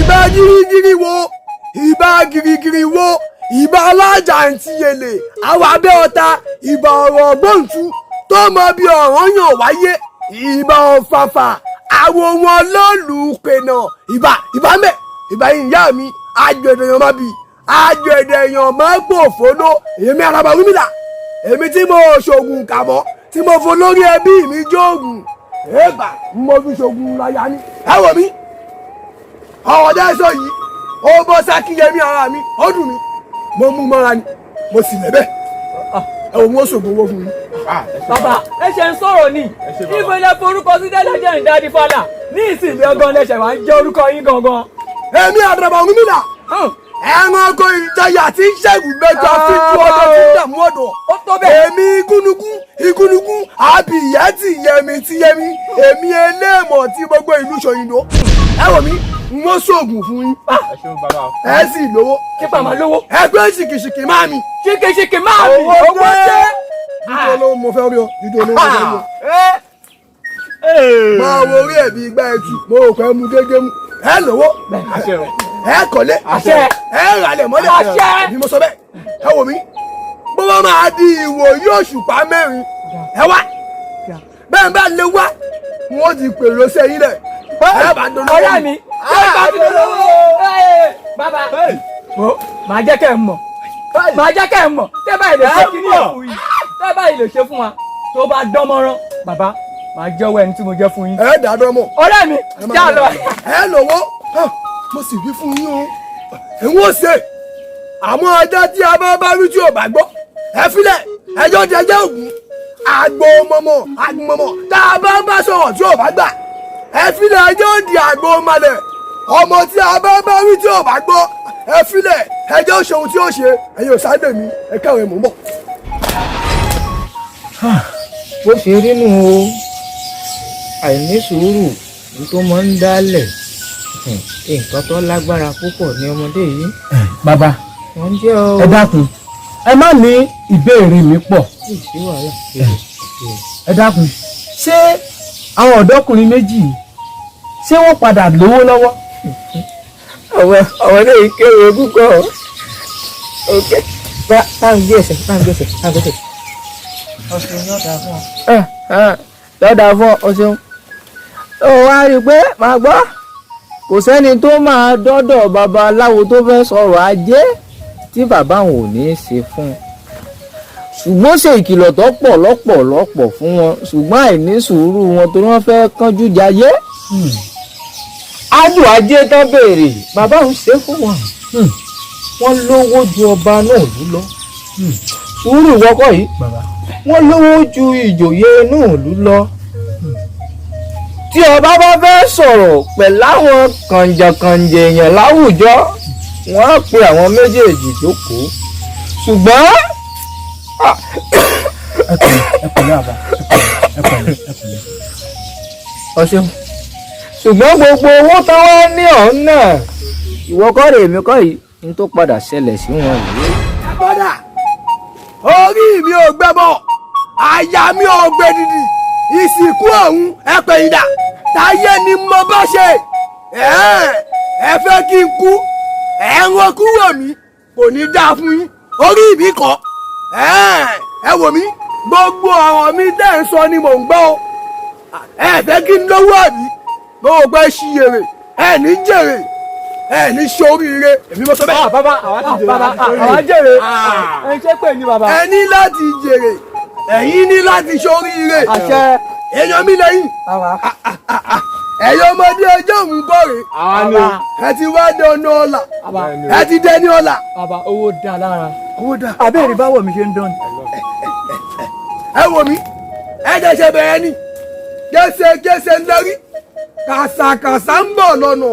Speaker 9: ìbà girigiri wo ìbà girigiri wo ìbà alájàntìyẹlẹ àwọn abẹ́ ọ̀tá ìbà ọ̀rọ̀ gbòǹtù tó mọ bí ọ̀rọ̀ yàn wáyé ìbà ọ̀fàfà àwọn wọn lólùpẹ̀nà ìbà mẹ́ ìbà ìyá mi àjọ̀dẹ̀ yàn má bì àjọ̀dẹ̀ yàn má gbòfónó èmi araba wímìlà èmi tí mo ṣògùn kàmọ́ tí mo fo lórí ẹbí mi jóògùn èèbà mo fi ṣògùn láyà ni ẹ wò mí ọ̀rọ̀ dẹ́sọ̀ yìí ó bọ́ sákìyẹmí ara mi ó dùn mí mo mú mọ́ra ni mo sì lẹ́bẹ̀ ẹ wò wọ́n ṣògùn owó fún mi.
Speaker 10: bàbá ẹ ṣe ń sọ̀rọ̀ ni ìfẹ́ ilẹ̀ forúkọ sí dẹ́lẹ́jẹ̀ ń dáadí fàlà ní ìsìnkú ọgán lẹ́sẹ̀ wá ń jẹ́ orúkọ yín gangan.
Speaker 9: èmi àdàbà òun mi là ẹranko ìjayà tí ń ṣẹ́gun mẹ́jọ fíjú ọdọ tí ń dààmú ọ̀dọ̀ èmi igúnnugún àbíyẹ́ ti yẹmi èmi eléèmọ̀ tí gbogbo ìlú ṣòyìnbó ẹ wò mí wọ́n ṣoògùn fún yín ẹ sì lówó
Speaker 10: kípa máa lówó
Speaker 9: ẹgbẹ́ ṣìkìṣìkì máa mi
Speaker 10: ṣìkìṣìkì máa mi owó dé.
Speaker 9: dídú olówó mo fẹ́ rí ọ dídú olówó mo fẹ́ rí ọ. máa wo orí ẹ̀bí igbá ẹtù mo rò pé mu gégé mu ẹ lówó ẹ kọ́lé ẹ ralẹ̀ mọ́lẹ̀ ni mo sọ bẹ́ẹ̀ ẹ wò mí bó bá máa di ìwò yóò ṣùpá mẹ́rin ẹ wá bẹ́ẹ̀ bá lè wá wọ́n ti pèrò sẹ́yìn lẹ̀ ẹ bá dolówó
Speaker 10: ọ̀rẹ́ mi ṣé bá ti dolówó bàbá màá jẹ́ kẹ́ ẹ mọ̀ tẹ́ báyìí lè ṣe kí ní èkó yìí tẹ́ báyìí lè ṣe fún wa tó bá dán mọ́rán bàbá màá jẹ́wọ́ ẹni tí mo jẹ́ fún yín.
Speaker 9: ẹ dàdọ́ mọ̀.
Speaker 10: ọ̀rẹ́ mi já lọ.
Speaker 9: ẹ lówó mo sì wí fún yín o èmi ò ṣe àmọ́ ọjọ́ tí a bá rí tí ò bá gbọ́ ẹ filẹ̀ ẹjọ́ ti ẹjẹ́ ògùn àgbo mọ̀mọ́ tá a bá sọ̀rọ̀ tí ò bá gbà ẹ filẹ̀ ẹjọ́ di àgbo malẹ̀ ọmọ tí a bá rí tí ò bá gbọ́ ẹ filẹ̀ ẹjọ́ ṣe ohun tí ó ṣe ẹ̀yin ò sáré mi ẹ káwé mò ń bọ̀.
Speaker 11: bó ṣe rí nù o àìní sùúrù tó máa ń dálẹ̀ nǹkan tó lágbára púpọ̀ ní ọmọdé yìí.
Speaker 2: bàbá ẹ dákun ẹ má ní ìbéèrè mi pọ̀ ẹ dákun ṣé àwọn ọ̀dọ́kùnrin méjì ṣé wọ́n padà lówó lọ́wọ́.
Speaker 11: àwọn eléyìí kéwòn púpọ̀ òkè báńgì gbèsè. ọ̀sẹ̀ yóò dáa fún ọ. yóò dáa fún ọ ṣeun. ó wá rí i pé màá gbọ́ kò sẹ́ni tó máa dọ́dọ̀ babaláwo tó fẹ́ sọ̀rọ̀ ajé tí bàbá òun ò ní í ṣe fún un ṣùgbọ́n ṣe ìkìlọ̀ tó pọ̀ lọ́pọ̀lọpọ̀ fún wọn ṣùgbọ́n àìní sùúrù wọn torí wọ́n fẹ́ kánjú jayé ájò ajé tán béèrè bàbá òun ṣe fún wọn wọ́n lówó ju ọba náà lọ sùúrù wọ́kọ̀ yìí wọ́n lówó ju ìjòyè inú ìlú lọ tí ọba bá fẹ́ sọ̀rọ̀ pẹ̀láwọn kànjàkànjẹ èèyàn láwùjọ wọ́n á pe àwọn méjèèjì jókòó ṣùgbọ́n.
Speaker 2: ẹ pẹ̀lẹ́ àbá ẹ pẹ̀lẹ́.
Speaker 11: ọ̀ṣun ṣùgbọ́n gbogbo owó táwọn ní ọ̀hún náà ìwọ kọ́ rè mí kọ́ yìí ní tó padà ṣẹlẹ̀ sí wọn rèé.
Speaker 9: padà orí mi ò gbẹ́bọ̀ àyà mi ò gbé dìdì ìsìnkú ọ̀hún ẹ̀pẹ̀ ìdá táyé ni mo bá ṣe ẹ fẹ́ kí n kú ẹ ń rán kúrò mí kò ní dáa fún yín orí mi kọ́ ẹ wò mí gbogbo ọ̀rọ̀ mi tẹ́ ń sọ ni mò ń gbọ́ o ẹ fẹ́ kí n lówó àbí gbogbo ẹ ṣí èrè ẹ ní jèrè ẹ ní ṣoríire èmi mo sọ bẹ́ẹ̀.
Speaker 10: bàbá àwa jèrè ẹ ṣe pé ní bàbá.
Speaker 9: ẹ ní láti jèrè ẹ̀yin ní láti ṣoríire.
Speaker 10: àṣẹ.
Speaker 9: èèyàn mi lẹ́yìn. ẹ̀yin ọmọdé ọjọ́ òun bọ̀rẹ̀. ẹ ti wá dán ọ̀la. ẹ ti dẹ́ ní ọ̀la.
Speaker 10: bàbá owó dá lára.
Speaker 9: owó dá.
Speaker 10: abẹ́rẹ́ báwo mi ṣe ń dán.
Speaker 9: ẹ wò mí ẹ jẹ́ ṣe bẹ̀rẹ̀ ni kése ń darí kàṣàkàṣà ń bọ̀ lọ́nà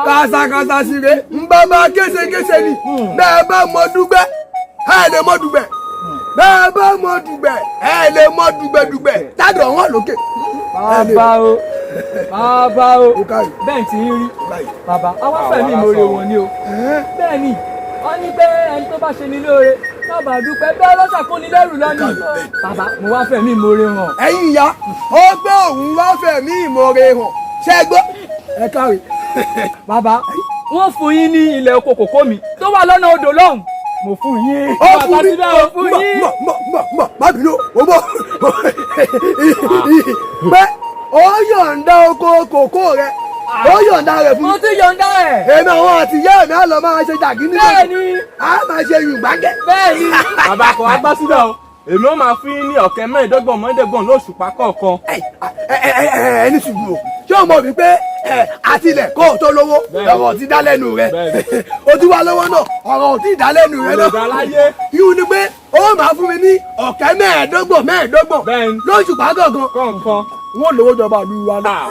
Speaker 9: kàṣàkàṣà sì rè ń bàbá kése ni bẹ́ẹ̀ bá mọ dúgbẹ́ ẹ lè mọ dùgbẹ́ bẹ́ẹ̀ bá mọ dùgbẹ́ ẹ lè mọ dùgbẹ́dùgbẹ́ tádọ̀ wọn lókè.
Speaker 10: bàbá o bẹ́ẹ̀ tí ń rí bàbá àwọn fẹ̀mí ìmoore wọn ni o bẹ́ẹ̀ ni wọ́n ní pé ẹni tó bá ṣe ní lóore bàbá dúpẹ́ bẹ́ẹ̀ lọ́sà kó ní lẹ́rù lọ́nà bàbá mo wá fẹ̀mí ìmoore hàn.
Speaker 9: ẹ̀yin ìyá ó gbé òun wá fẹ̀mí ìmoore hàn ṣé ẹ gbọ́ ẹ káre.
Speaker 10: bàbá wọ́n fún yín ní ilẹ̀ oko kòkó mi tó wà lọ́nà odò lọ́hùn mo fún yín.
Speaker 9: ó fún mi má bínú o bọ̀ pé ó yọ̀ǹda oko kòkó rẹ ó yọ̀ǹda rẹ̀ fún mi.
Speaker 10: mo ti yọ̀ǹda rẹ̀.
Speaker 9: èmi àwọn àti ìyá mi á lọ máa ṣe jàgí nígbà
Speaker 10: bẹ́ẹ̀ni
Speaker 9: á máa ṣe yùngbàgẹ́.
Speaker 10: bẹ́ẹ̀ni.
Speaker 6: bàbá kò wá gbá síbẹ̀ o èmi ó máa fún yín ní ọ̀kẹ́ mẹ́ẹ̀ẹ́dọ́gbọ̀n mọ́ẹ́dẹ́gbọ̀n lóṣùpá kọ̀ọ̀kan.
Speaker 9: ẹni ṣùgbọ́n o ṣé o mọ̀ wípé àtìlẹ̀ kó o tó lówó ọ̀rọ̀ ti dá lẹ́nu rẹ̀ o ti wá lọ́wọ́ náà ọ̀rọ̀ ti dá lẹ́nu rẹ̀ náà yíwú ni pé ó máa fún mi ní ọ̀kẹ́ mẹ́ẹ̀ẹ́dọ́gbọ̀n lóṣùpá kọ̀ọ̀kan wọ́n lówó jọba ìlú wa náà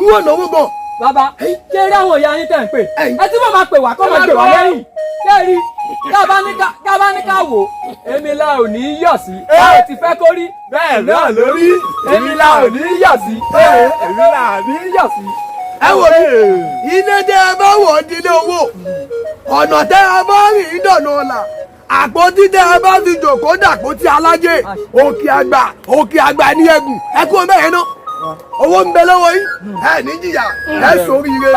Speaker 9: wọ́n lówó gan.
Speaker 10: bàbá ṣé rí àwọn ìyá yín tẹ̀ ń pè ẹ tí wọ́n máa pè wá kọ́ máa gbè wá lẹ́yìn ṣé rí kábà ní ká wò èmi la ò ní yọ̀ sí ẹ ti fẹ́ kó rí bẹ́ẹ̀ náà lórí èmi la ò ní yọ̀ sí èmi la ò ní yọ̀ sí.
Speaker 9: ẹ wò ní ilé tẹ ẹ bá wọ̀ dílé owó ọ̀nà tẹ ẹ bá rìn dọ̀nà ọ̀la àpótí tẹ ẹ bá fi jòkó dàpótí alájẹ òkè àgbà ní ẹgùn ẹ kú ọmọ yẹn náà owó ń bẹ lọ́wọ́ yín ẹ ní jìyà ẹ ṣoríire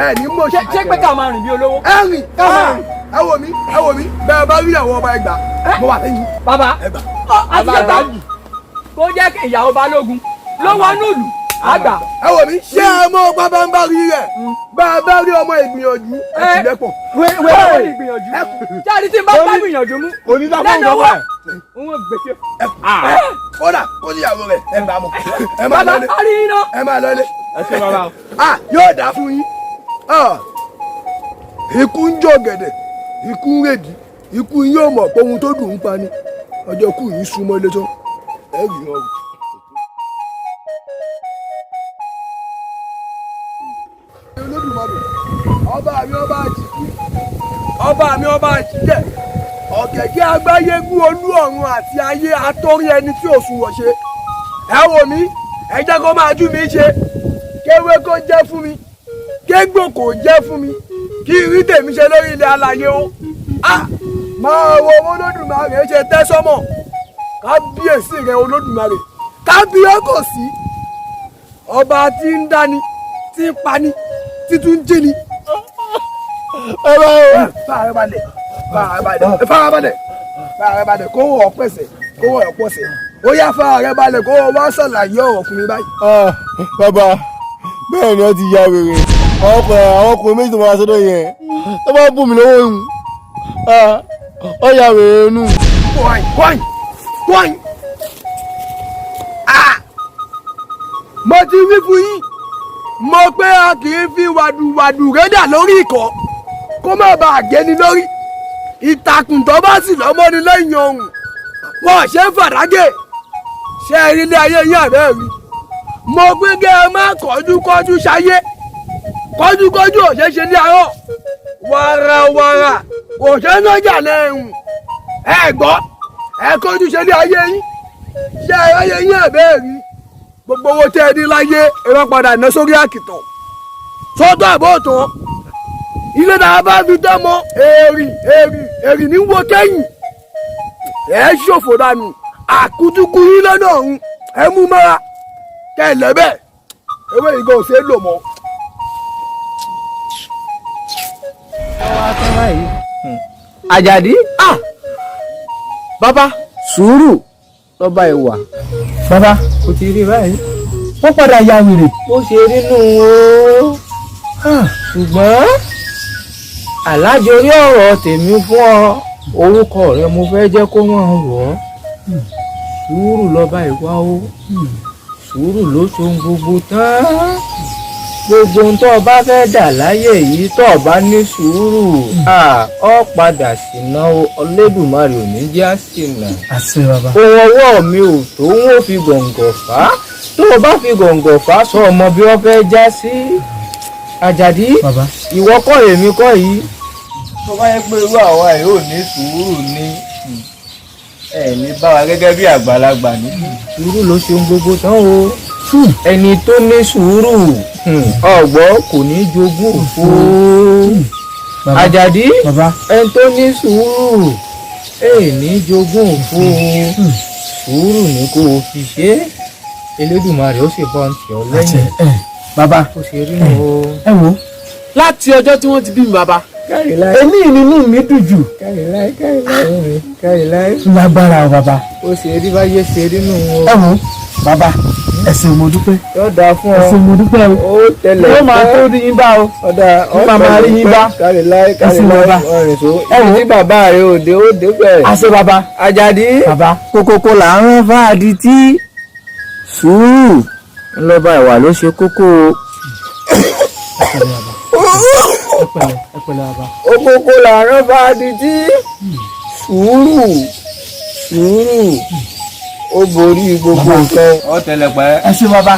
Speaker 9: ẹ ní mọ̀ṣẹ́.
Speaker 10: ṣé pé ká máa rìn bí olówó.
Speaker 9: ẹ rìn ká máa rìn ẹ wò mí bẹ́ẹ̀ bá rí àwọn ọba ẹgbà mo wà lẹ́yìn.
Speaker 10: bàbá àti jẹta kó jẹ́ ìyàwó balógun ló wọnú ìlú àgbà.
Speaker 9: ẹ wò mí ṣé ẹ mọ pápá ń bá rí rẹ bá a bá rí ọmọ ìgbìyànjú ẹ ti lẹ́pọ̀.
Speaker 10: wẹ́ẹ́ ọmọ ìgbìyànjú jáde tí n bá bá gbìyànjú mú lẹ́nu owó òun gbèsè.
Speaker 9: kódà kó níyàwó rẹ ẹ bá mọ ẹ máa lọlé ẹ máa lọlé.
Speaker 6: ẹ ṣe bàbá o.
Speaker 9: yóò dà fún yín ikú ń jọ gẹ̀dẹ̀ ikú ń rèdí ikú yóò mọ̀ pé ohun tó dùn ún pa ni ọjọ́ kù yìí súnmọ́ ilé tán ẹ rí wọn. ọba mi ọba àjíjẹ ọ̀gẹ̀gẹ̀ agbáyégún olú ọ̀run àti ayé atórí ẹni tí òṣùwọ̀n ṣe ẹ wò mí ẹ jẹ́ kó máa jú mi ṣe kéwé kó jẹ́ fún mi kégbò kó jẹ́ fún mi kí rí tèmi ṣe lórí ilẹ̀ alàyè o máa wo olódùmarè ṣe tẹ́ sọ́mọ̀ kábíyèsí rẹ olódùmarè kábíyèkò sí ọba tí ń dáni tí ń pani tí tún ń jíni. farabalẹ̀ kó wọ́n pẹ̀sẹ̀ kó wọ́n pọ̀sẹ̀ ó yá farabalẹ̀ kó wọ́n wá ṣàlàyé ọ̀rọ̀ fún mi báyìí.
Speaker 5: bàbá bẹ́ẹ̀ ni wọ́n ti ya wèrè àwọn ọkùnrin méjì tó máa ṣe lóye yẹn tó bá bù mí lọ́wọ́ ìhùn ó ya wèrè nù.
Speaker 9: kọ́ìn mo ti wí fún yín mo pé a kì í fi wàdùwàdù rédà lórí ìkọ́ kó má bàa gẹ́ni lórí ìtàkùn tó bá sì lọ́mọ́ni lẹ́yìn ọ̀hún wọ́n ṣe ń fàdágé ṣe ilé ayé yín àbẹ́ rí mo gbé kẹ́ ẹ má kọjú ṣayé kọjú ò ṣe ṣe ní àárọ̀ wàràwàrà kò ṣe ń lọ́jà lẹ́hìn ẹ gbọ́ ẹ kọjú ṣe ní ayé yín ṣe ayé yín àbẹ́ rí gbogbo owó tẹ́ ẹ ní láyé ẹ wá padà ná sórí àkìtàn sọ́tọ̀ àbọ̀ tán ilé tá a bá fi dánmọ́ èrì ní wo kẹ́yìn ẹ ṣòfò dànù àkútúkú yín lọ́nà ọ̀hún ẹ mú mọ́ra kẹ́ ẹ lẹ́bẹ̀ ewé ìgò ṣe é lò mọ́.
Speaker 11: Àjàdí
Speaker 2: bàbá
Speaker 11: sùúrù lọ́ba ìwà.
Speaker 2: bàbá
Speaker 11: kò ti rí báyìí.
Speaker 2: wọ́n padà ya wèrè.
Speaker 11: ó ṣe rí nù o ṣùgbọ́n alájọrí ọ̀rọ̀ tèmi fún ọ orúkọ rẹ mo fẹ́ jẹ́ kó máa rọ̀ ọ́. Sùúrù lọ́ba ìwà o sùúrù ló ṣohun gbogbo tán. Gbogbo ohun tó o bá fẹ́ dà láyé yìí tó o bá ní sùúrù ọ padà ṣìnà o Olódùmarè ò ní jẹ́ àṣìnà.
Speaker 2: àṣẹ bàbá.
Speaker 11: ohun ọwọ́ mi ò tó ń ó fi gọ̀ǹgọ̀ fà á tó o bá fi gọ̀ǹgọ̀ fà á sọ ọmọ bí wọ́n fẹ́ já sí. Àjàdí ìwọ kọ́ èmi kọ́ yìí. tó bá yẹ pé irú àwa yìí ò ní sùúrù ní ẹ̀mí bá wa gẹ́gẹ́ bí àgbàlagbà ní. Sùúrù ló ṣe ohun gbogbo tán o. Ẹni tó ní sùúrù ọ̀gbọ́ kò ní jogún òfò. Àjàdí ẹni tó ní sùúrù ní jogún òfò. Sùúrù ni kò fi ṣe Elédùmarè ó sì bọ́ ń tì ọ́ lẹ́yìn.
Speaker 2: bàbá
Speaker 11: ó ṣe rí nù o.
Speaker 2: ẹ wo láti ọjọ́ tí wọ́n ti bí mi bàbá èmi nínú mi dùn jù.
Speaker 11: Káyìláì
Speaker 2: lágbára o bàbá.
Speaker 11: ó ṣe rí báyé ṣe rí nù o.
Speaker 2: ẹ wo bàbá ẹ ṣé mo dúpẹ́.
Speaker 11: yóò dáa fún ọ.
Speaker 2: ẹ ṣé mo dúpẹ́ o.
Speaker 11: ó tẹlẹ
Speaker 2: yóò máa tó rí yín bá o.
Speaker 11: ọ̀dà
Speaker 2: nípa máa rí yín bá.
Speaker 11: Káyìláì ọ̀rìn tó.
Speaker 2: ẹ wo
Speaker 11: tí bàbá rẹ ò dé ó dé bẹ̀rẹ̀.
Speaker 2: àṣẹ bàbá.
Speaker 11: Àjàdí
Speaker 2: bàbá.
Speaker 11: kókókó là ń rán fáàdì tí sùúrù ńlọba ìwà ló ṣe kókó o.
Speaker 2: ẹ pẹ̀lẹ́ bàbá.
Speaker 11: kókókó là ń rán fáàdì tí sùúrù ó borí gbogbo nǹkan. ọ tẹlẹ pẹ.
Speaker 2: ẹ ṣé bàbá.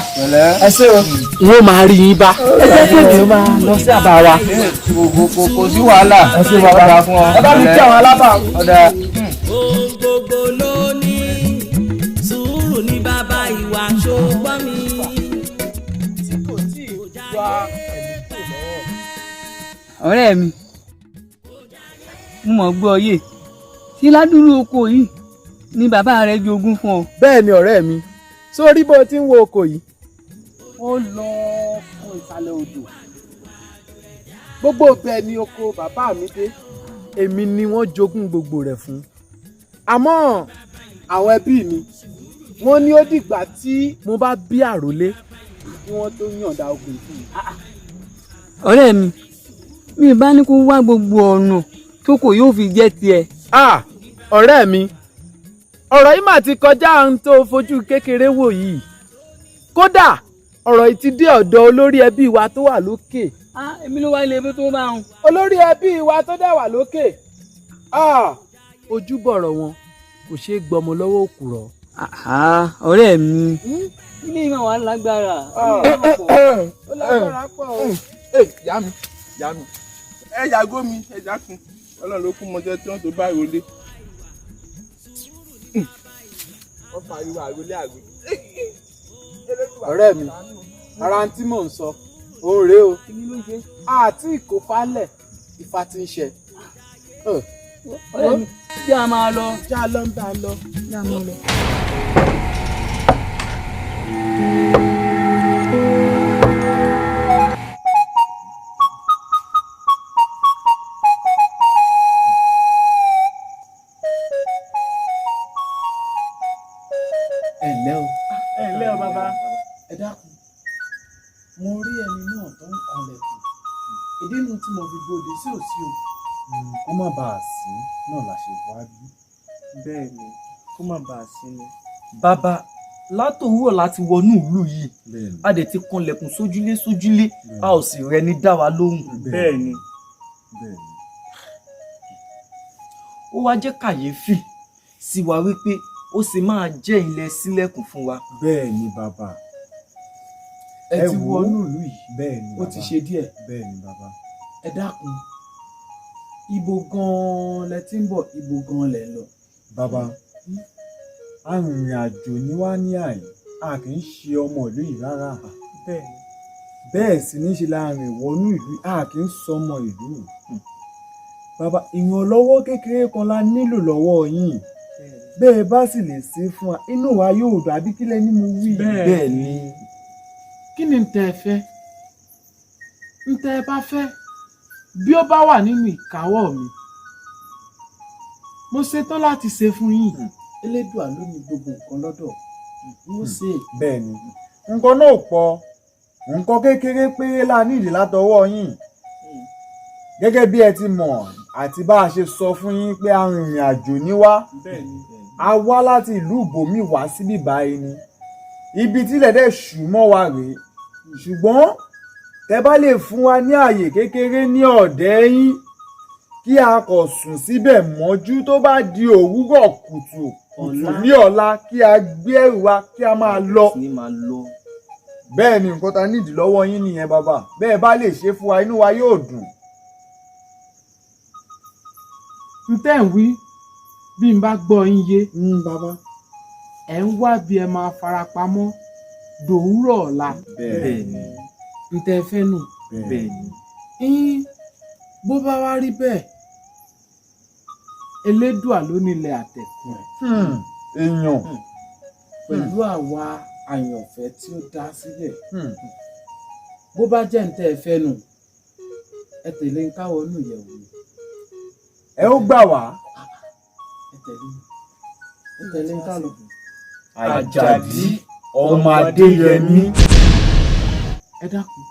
Speaker 2: ẹ ṣé o. wọ́n máa rí yín bá. ẹ jẹ́ kí èmi máa lọ sí àbá wa.
Speaker 11: kò sí wàhálà.
Speaker 2: ẹ ṣé bàbá.
Speaker 11: ọ̀dà fún ọ.
Speaker 2: ẹ bá mi kí àwọn alábà.
Speaker 11: ọ̀dà.
Speaker 1: ohun gbogbo ló ní sùúrù ní bàbá ìwà ṣùgbọ́n mi.
Speaker 7: ọ̀rẹ́ mi mo mọ̀ gbọ́ yé tí ládùúrú oko yìí ni bàbá rẹ jogún fún ọ.
Speaker 2: bẹ́ẹ̀ ni ọ̀rẹ́ mi sórí bó ti ń wo oko yìí ó lọ fún ìsàlẹ̀ odò gbogbo bẹ́ẹ̀ ni oko bàbá mi dé èmi ni wọ́n jogún gbogbo rẹ̀ fún àmọ́ àwọn ẹbí mi wọ́n ní ó dìgbà tí mo bá bí àròlé kí wọ́n tó yànda oko yìí fún mi.
Speaker 7: ọ̀rẹ́ mi bá ní kó wá gbogbo ọ̀nà tó kò yóò fi jẹ́ tiẹ̀.
Speaker 2: ọ̀rẹ́ mi ọ̀rọ̀ yìí mà ti kọjá ohun tó fojú kékeré wò yìí kódà ọ̀rọ̀ yìí ti dé ọ̀dọ̀ olórí ẹbí wa tó wà lókè.
Speaker 7: èmi ló wá ilé ibi tó bá wọn.
Speaker 2: olórí ẹbí wa tó dẹ̀ wà lókè ojúbọ̀rọ̀ wọn kò ṣeé gbọmọ lọ́wọ́ òkùrọ̀.
Speaker 7: ọ̀rẹ́ mi ilé ìmọ̀ wà lágbára.
Speaker 2: ó lágbára pọ̀ o.
Speaker 6: yá mi ẹ yàgò mi ẹ jákun Ọlọ́run ló kún mọ́jọ́ tí wọ́n tó bá ìrọ̀lé. wọ́n fa irú àròlé àgbẹ̀.
Speaker 2: ọ̀rẹ́ mi ara tí mò ń sọ òun rèé o àti ìkófálẹ̀ Ifá ti ń ṣe.
Speaker 7: ọ̀rẹ́ mi jẹ́ a máa lọ.
Speaker 2: já lọ ń bá a lọ.
Speaker 7: jẹ́ a máa lọ.
Speaker 2: ẹ̀lẹ́ o bàbá ẹ dákun mo rí ẹni náà tó ń kanlẹ̀kùn ìdí inú tí mo fi gbòde sí òsì o kó má bàa sí náà la ṣe wá bí.
Speaker 10: bẹ́ẹ̀ ni kó má bàa sí ni. bàbá látòwúrọ̀ láti wọnú ìlú yìí a dẹ̀ ti kanlẹ̀kùn sójúlé a ò sì rẹni dá wa lóhùn. bẹ́ẹ̀ ni ó wá jẹ́ kàyéfì sí wa wípé ó sì máa jẹ́ ilẹ̀ sílẹ̀kùn fún wa.
Speaker 2: bẹ́ẹ̀ ni bàbá ẹ ti wọnú ìlú yìí bẹ́ẹ̀ ni bàbá ó ti ṣe díẹ̀ bẹ́ẹ̀ ni bàbá ẹ dákun ibo gan-an lẹ ti ń bọ̀ ibo gan-an lẹ lọ.
Speaker 12: bàbá arìnrìn àjò ni wá ní àyè a kì í ṣe ọmọ ìlú yìí rárá.
Speaker 10: bẹ́ẹ̀ ni
Speaker 12: bẹ́ẹ̀ sì ní ṣe láàrin ìwọ́nú ìlú a kì í sọmọ ìlú. Bàbá ìrànlọ́wọ́ kékeré kan la nílò lọ́wọ́ yín bẹ́ẹ̀ bá sì lè ṣe fún wa inú wa yóò dùn àbí kílẹ̀ ní mo wí.
Speaker 2: bẹ́ẹ̀ ni kí ni ntẹ́ ẹ fẹ́ ntẹ́ ẹ bá fẹ́ bí ó bá wà nínú ìkáwọ́ mi mo ṣetán láti ṣe fún yín.
Speaker 12: Elédùà ló ní gbogbo nǹkan lọ́dọ̀ mo ṣe. bẹ́ẹ̀ ni nǹkan náà pọ̀ nǹkan kékeré péré la nídìí látọwọ́ yín gẹ́gẹ́ bí ẹ ti mọ̀ àti bá a ṣe sọ fún yín pé arìnrìn àjò ní wá a wá láti ìlú ìbòmí wá síbí báyìí ni ibi tílẹ̀ dẹ̀ ṣù mọ́ wa rèé ṣùgbọ́n tẹ́ bá lè fún wa ní àyè kékeré ní ọ̀dẹ́ yín kí a kò sùn síbẹ̀ mọ́jú tó bá di òwúrọ̀ kùtù ní ọ̀la kí a gbé ẹrù wa kí a máa lọ. bẹ́ẹ̀ ni nǹkan ta nídìí lọ́wọ́ yín nìyẹn bàbá bẹ́ẹ̀ bá lè ṣe fún wa inú wa yóò dùn.
Speaker 2: ntẹ́ ń wí bí n bá gbọ́ yín yé
Speaker 12: bàbá
Speaker 2: ẹ̀ ń wá bí ẹ máa farapamọ́ dòwúrọ̀ ọ̀la.
Speaker 12: bẹ́ẹ̀ ni
Speaker 2: ntẹ́ ẹ fẹ́ nù.
Speaker 12: bẹ́ẹ̀ ni
Speaker 2: bó bá wá rí bẹ́ẹ̀ Elédùà ló nílẹ̀ àtẹ̀kùn ẹ̀
Speaker 12: èèyàn
Speaker 2: pẹ̀lú àwa àyànfẹ́ tí ó dá sílẹ̀ bó bá jẹ́ ntẹ́ ẹ fẹ́ nù ẹ tẹ̀lé ń káwọ́ nù yẹ̀wò mi.
Speaker 12: ẹ ó gbà wá.
Speaker 2: ẹ tẹ̀lé ń ká lọ.
Speaker 12: Àjàdí ọmọ Adéyẹmí.
Speaker 2: ẹ dákun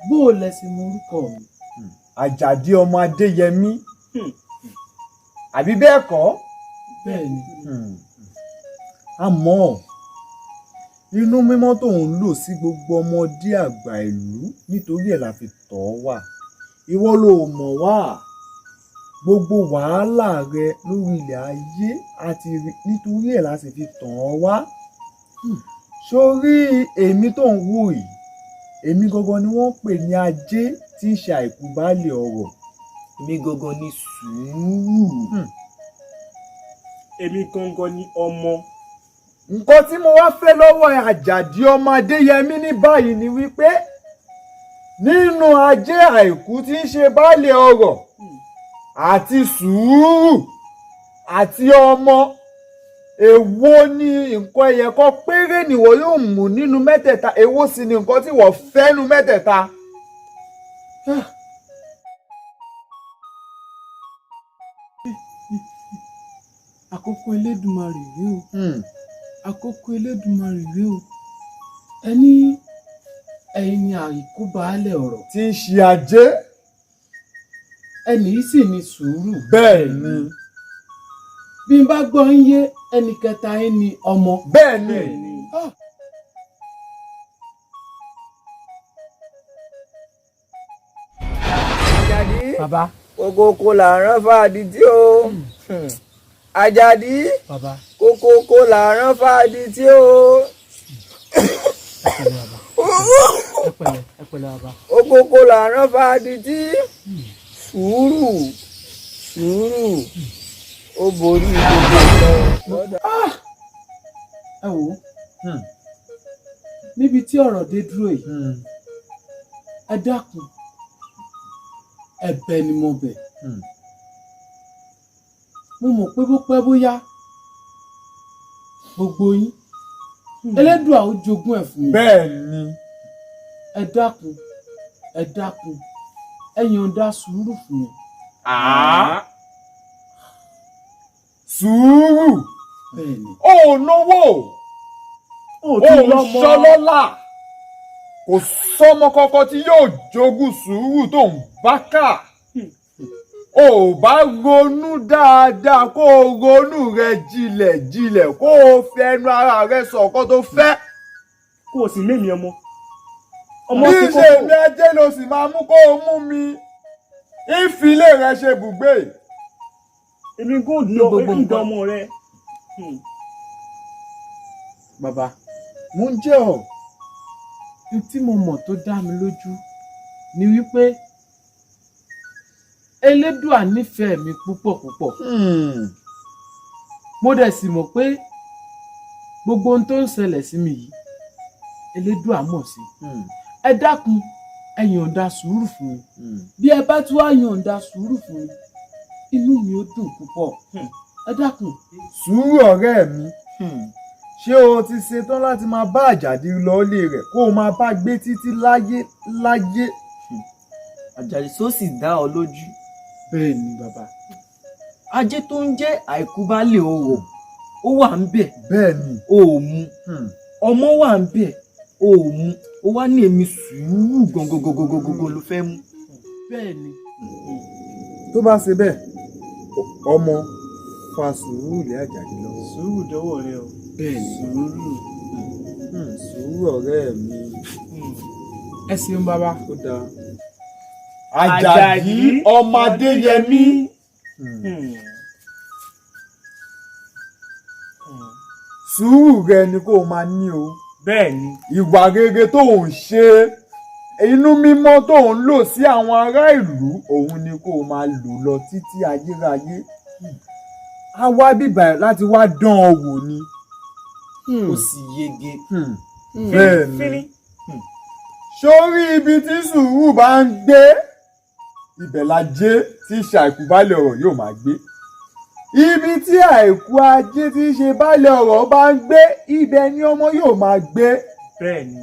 Speaker 2: bó o lẹ sí mọ orúkọ mi.
Speaker 12: Àjàdí ọmọ Adéyẹmí àbí bẹ́ẹ̀ kọ́.
Speaker 2: bẹ́ẹ̀ ni.
Speaker 12: àmọ́ inú mímọ́ tó ń lò sí gbogbo ọmọdé àgbà ìlú nítorí ẹ̀ la fi tọ̀ ọ́ wá ìwọ ló mọ̀ wá gbogbo wàhálà rẹ lórí ilẹ̀ ayé àti nítorí ẹ̀ la sì fi tọ̀ ọ́ wá. sórí èmi tó ń wò yìí èmi gangan ni wọ́n pè ní ajé tí ń ṣe àìkú baálé ọrọ̀.
Speaker 11: èmi gangan ni sùúrù.
Speaker 13: èmi gangan ni ọmọ.
Speaker 12: nǹkan tí mo wá fẹ́ lọ́wọ́ Àjàdí ọmọ Adéyẹmí ní báyìí ni wípé nínú ajé àìkú tí ń ṣe baálé ọrọ̀ àti sùúrù àti ọmọ èwo ni nǹkan ẹyẹ kan péré nìwọ yóò mú nínú mẹ́tẹ̀ẹ̀ta èwo sì ni nǹkan tí wọ́n fẹ́ nu mẹ́tẹ̀ẹ̀ta.
Speaker 2: àkókò Elédùmarè rèé o àkókò Elédùmarè rèé o ẹni ẹ̀yin ni àìkú baálẹ̀ ọ̀rọ̀
Speaker 12: tí ń ṣe ajé
Speaker 2: ẹni yìí sì ni sùúrù.
Speaker 12: bẹ́ẹ̀ ni.
Speaker 2: bí n bá gbọ́ ń yé ẹnì kẹta yín ni ọmọ.
Speaker 12: bẹ́ẹ̀ ni.
Speaker 11: Àjàdí
Speaker 2: bàbá
Speaker 11: kókókó là ń rán fàdí tí ó. Àjàdí
Speaker 2: bàbá
Speaker 11: kókókó là ń rán fàdí tí ó.
Speaker 2: ẹ pẹ̀lẹ́ bàbá.
Speaker 11: Kókókó là ń rán fàdí tí. Sùúrù ó borí gbogbo lọ.
Speaker 2: ẹ wò ó níbi tí ọ̀rọ̀ dé dúró yìí ẹ dákun ẹ̀bẹ̀ ni mo bẹ̀ mo mọ̀ pé bó pẹ́ bóyá gbogbo yín Elédùà ó jogún ẹ̀ fún mi.
Speaker 12: bẹ́ẹ̀ ni.
Speaker 2: ẹ dákun ẹ yọ̀ǹda sùúrù fún mi.
Speaker 12: sùúrù.
Speaker 2: bẹ́ẹ̀ni.
Speaker 12: ó lówó ó ṣọlọ́lá kò sọmọ kankan tí yóò jogún sùúrù tó ń bá kà. ó bá ronú dáadáa kó o ronú rẹ jinlẹ̀ kó o fi ẹnu ara rẹ sọ ọkọ tó fẹ́.
Speaker 13: kó o sì mémi ọmọ.
Speaker 12: bí ṣe mi ajé ló sì máa mú kó o mú mi ìfilé rẹ ṣe bùgbé.
Speaker 13: èmi kò dán ọmọ rẹ.
Speaker 2: bàbá
Speaker 12: mo ń jẹ́ ọ.
Speaker 2: n tí mo mọ̀ tó dá mi lójú ni wípé Elédùà nífẹ̀ẹ́ mi púpọ̀. mo dẹ̀ sì mọ̀ pé gbogbo ohun tó ń ṣẹlẹ̀ sí mi yìí Elédùà mọ̀ sí. ẹ dákun ẹ yọ̀ǹda sùúrù fún mi bí ẹ bá tún wá yọ̀ǹda sùúrù fún mi inú mi ó dùn púpọ̀ ẹ dákun.
Speaker 12: Sùúrù ọ̀rẹ́ mi ṣé o ti ṣetán láti máa bá Àjàdí lọ ilé rẹ̀ kó o máa bá gbé títí láyé láyé.
Speaker 10: Àjàdí só sì dá ọ lójú.
Speaker 2: bẹ́ẹ̀ ni bàbá.
Speaker 10: Ajé tó ń jẹ́ àìkú baálé ọrọ̀ ó wà ń bẹ̀.
Speaker 12: bẹ́ẹ̀ ni.
Speaker 10: o ò mu ọmọ wà ń bẹ̀ o ò mu ó wá ní èmi sùúrù gangan ló fẹ́ mú.
Speaker 2: bẹ́ẹ̀ ni.
Speaker 12: tó bá ṣe bẹ́ẹ̀ ọmọ fa sùúrù lé Àjàdí lọ.
Speaker 10: sùúrù dọ́wọ́ rẹ o.
Speaker 2: bẹ́ẹ̀ ni.
Speaker 12: sùúrù ọ̀rẹ́ mi.
Speaker 2: ẹ ṣeun bàbá.
Speaker 12: ó dáa. Àjàdí ọmọ Adéyẹmí. Sùúrù rẹ ni kó o máa ní o.
Speaker 13: bẹ́ẹ̀ ni.
Speaker 12: Ìwà rere tó ń ṣe inú mímọ́ tó ń lò sí àwọn ará ìlú òun ni kó o máa lò lọ títí ayérayé. A wá bíbà láti wá dán ọ wò ni.
Speaker 10: ó sì yege.
Speaker 12: bẹ́ẹ̀ ni. sórí ibi tí sùúrù bá ń gbé ibẹ̀ lajé tí ṣàìkú baálẹ̀ ọ̀rọ̀ yóò máa gbé. Ibi tí àìkú ajé tí í ṣe baálẹ̀ ọ̀rọ̀ bá ń gbé ibẹ̀ ni ọmọ yóò máa gbé.
Speaker 13: bẹ́ẹ̀ ni.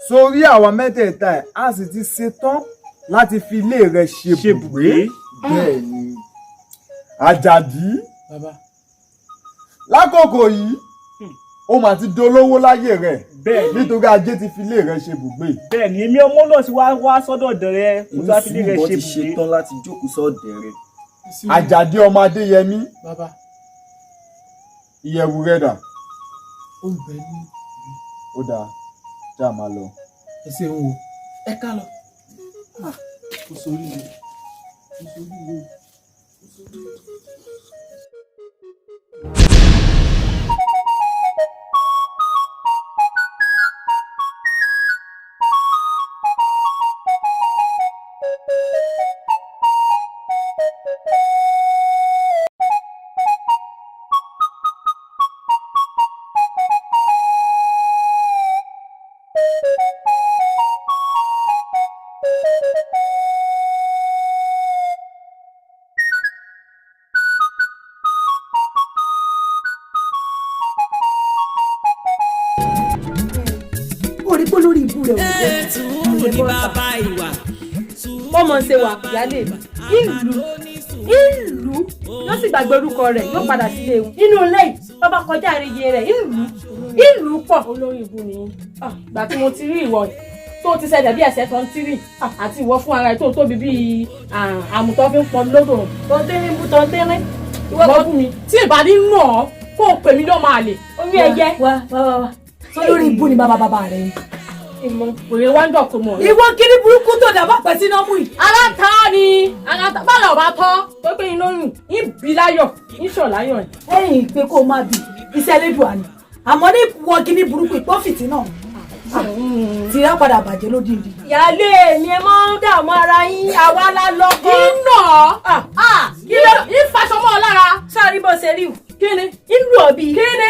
Speaker 12: Sórí àwa mẹ́tẹ̀ẹ̀ta ẹ̀ a sì ti ṣetán láti fi ilé rẹ̀ ṣe bùgbé. bẹ́ẹ̀ ni. Àjàdí lákòókò yìí ó mà ti dolówó láyé rẹ̀ nítorí ajé ti fi ilé rẹ̀ ṣe bùgbé.
Speaker 13: bẹ́ẹ̀ ni èmi ọmọ náà ti wá sọ́dọ̀ dẹrẹ mo ti wá fi ilé rẹ̀ ṣe bùgbé.
Speaker 10: ti ṣetán láti jókòó sọ́dẹ̀ rẹ̀.
Speaker 12: Àjàdí ọmọ Adéyẹmí. ìyẹ̀wù rẹ̀ dà.
Speaker 2: ó ń bẹ ní.
Speaker 12: ó dáa já máa lọ.
Speaker 2: ẹ ṣeun o ẹ ká lọ. kò sórí rẹ kò sórí rẹ.
Speaker 1: Sùúrù ní bàbá ìwà.
Speaker 3: ọmọ ṣe wà ìyálé ìlú yóò sì gbàgbé orúkọ rẹ̀ yóò padà sílé ewu inú ilé bàbá kọjá àríyé rẹ̀ ìlú pọ̀ olórí ibu ni gbà tí mo ti rí ìwọ tó ti ṣẹlẹ̀ bí ẹsẹ̀ tó ń tírì àti ìwọ fún ara ẹ̀ tó tóbi bíi àmùtọ́ fi ń pọn lódò tó ń tẹ́rín ìwọ kan fún mi tí ìbá ní nù ọ́ kó o pè mí ló máa lè orí ẹyẹ. wá olórí ibu ni bàbá rẹ̀ òye wá ń dọ̀ tó mọ̀. ìwọ kiri burúkú tó dàbà pẹ̀ sínú ọmú yìí. aláta ni aláta báyọ̀ bá tọ́ tó pé iná yùn ń bí láyọ̀ ń sọ̀ láyọ̀ ẹ̀. ẹ̀yìn pé kó má bì iṣẹ́ lédùá ni àmọ́ ní ìwọ kiri burúkú ìpọ́fìtì náà tìrá padà bàjẹ́ lódìdí. ìyáálé mi ẹ máa ń dààmú ara yín àwa la lọ́kọ́. iná ilé ìfàsọmọ́ lára sáré bó ṣe rí o. kí ni ìlú ọ̀bì. kí ni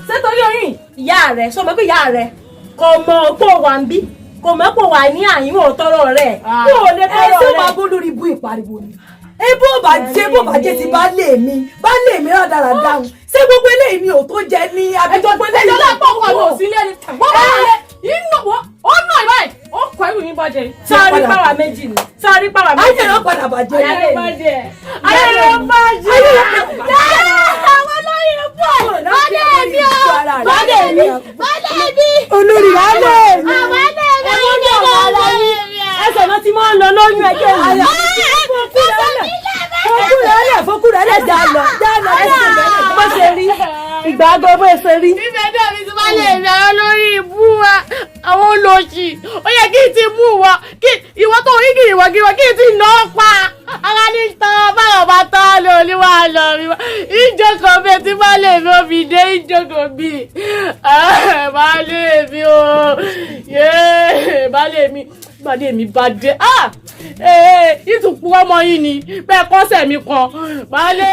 Speaker 3: ṣé torí oyin ìyá rẹ̀ sọ ma pé ìyá rẹ̀ kò mọ̀ pò wà ń bí kò mọ̀ pò wà ní àyínwó tọrọ rẹ̀ kó o lè tọrọ rẹ̀. ẹ ṣé wàá bó lórí ibú ìpariwo ni. bó bàjẹ́ ti bá lè mi rán dára dáhùn ṣé gbogbo eléyìí ni ò tó jẹ ní abẹ́jọ́ pé lẹ́yìn ọ̀la pọ̀ wọ́n lò sí lẹ́ni. wọ́n bá wọlé inú ó nà ìbáyìí ó kọ irú yín bàjẹ́. sáré pàwà méjì ni sáré pàwà méjì. ayé ló padà bàjẹ́. ayé ló bàjẹ́. àwọn olóyè pọ̀ bàdé mi o bàdé mi olórí bàdé mi ẹsẹ̀ náà ti máa ń lọ lóyún ẹgbẹ́ mi. fọkúrẹ́lẹ̀ dá lọ ẹsẹ̀ bó ṣe rí ìgbà àgọ́ bó ṣe rí.
Speaker 14: ìfẹ́ tó mi ti máa lè rí àwọn lórí ibú wa àwọn olóṣì ó yẹ kí n ti mú wa kí ìwọ tó rí kí ìwọ kí n ti nà ọ́ pa ara ní tán báwọn bá tán lé olúwa lọ rí wa ìjókòó mi ti máa lè mi ò fi dé ìjókòó mi máa lè mi o bàdé mi bá dé ìtùkú ọmọ yìí ni bẹ́ẹ̀ kọ́sẹ̀ mi kan baálé.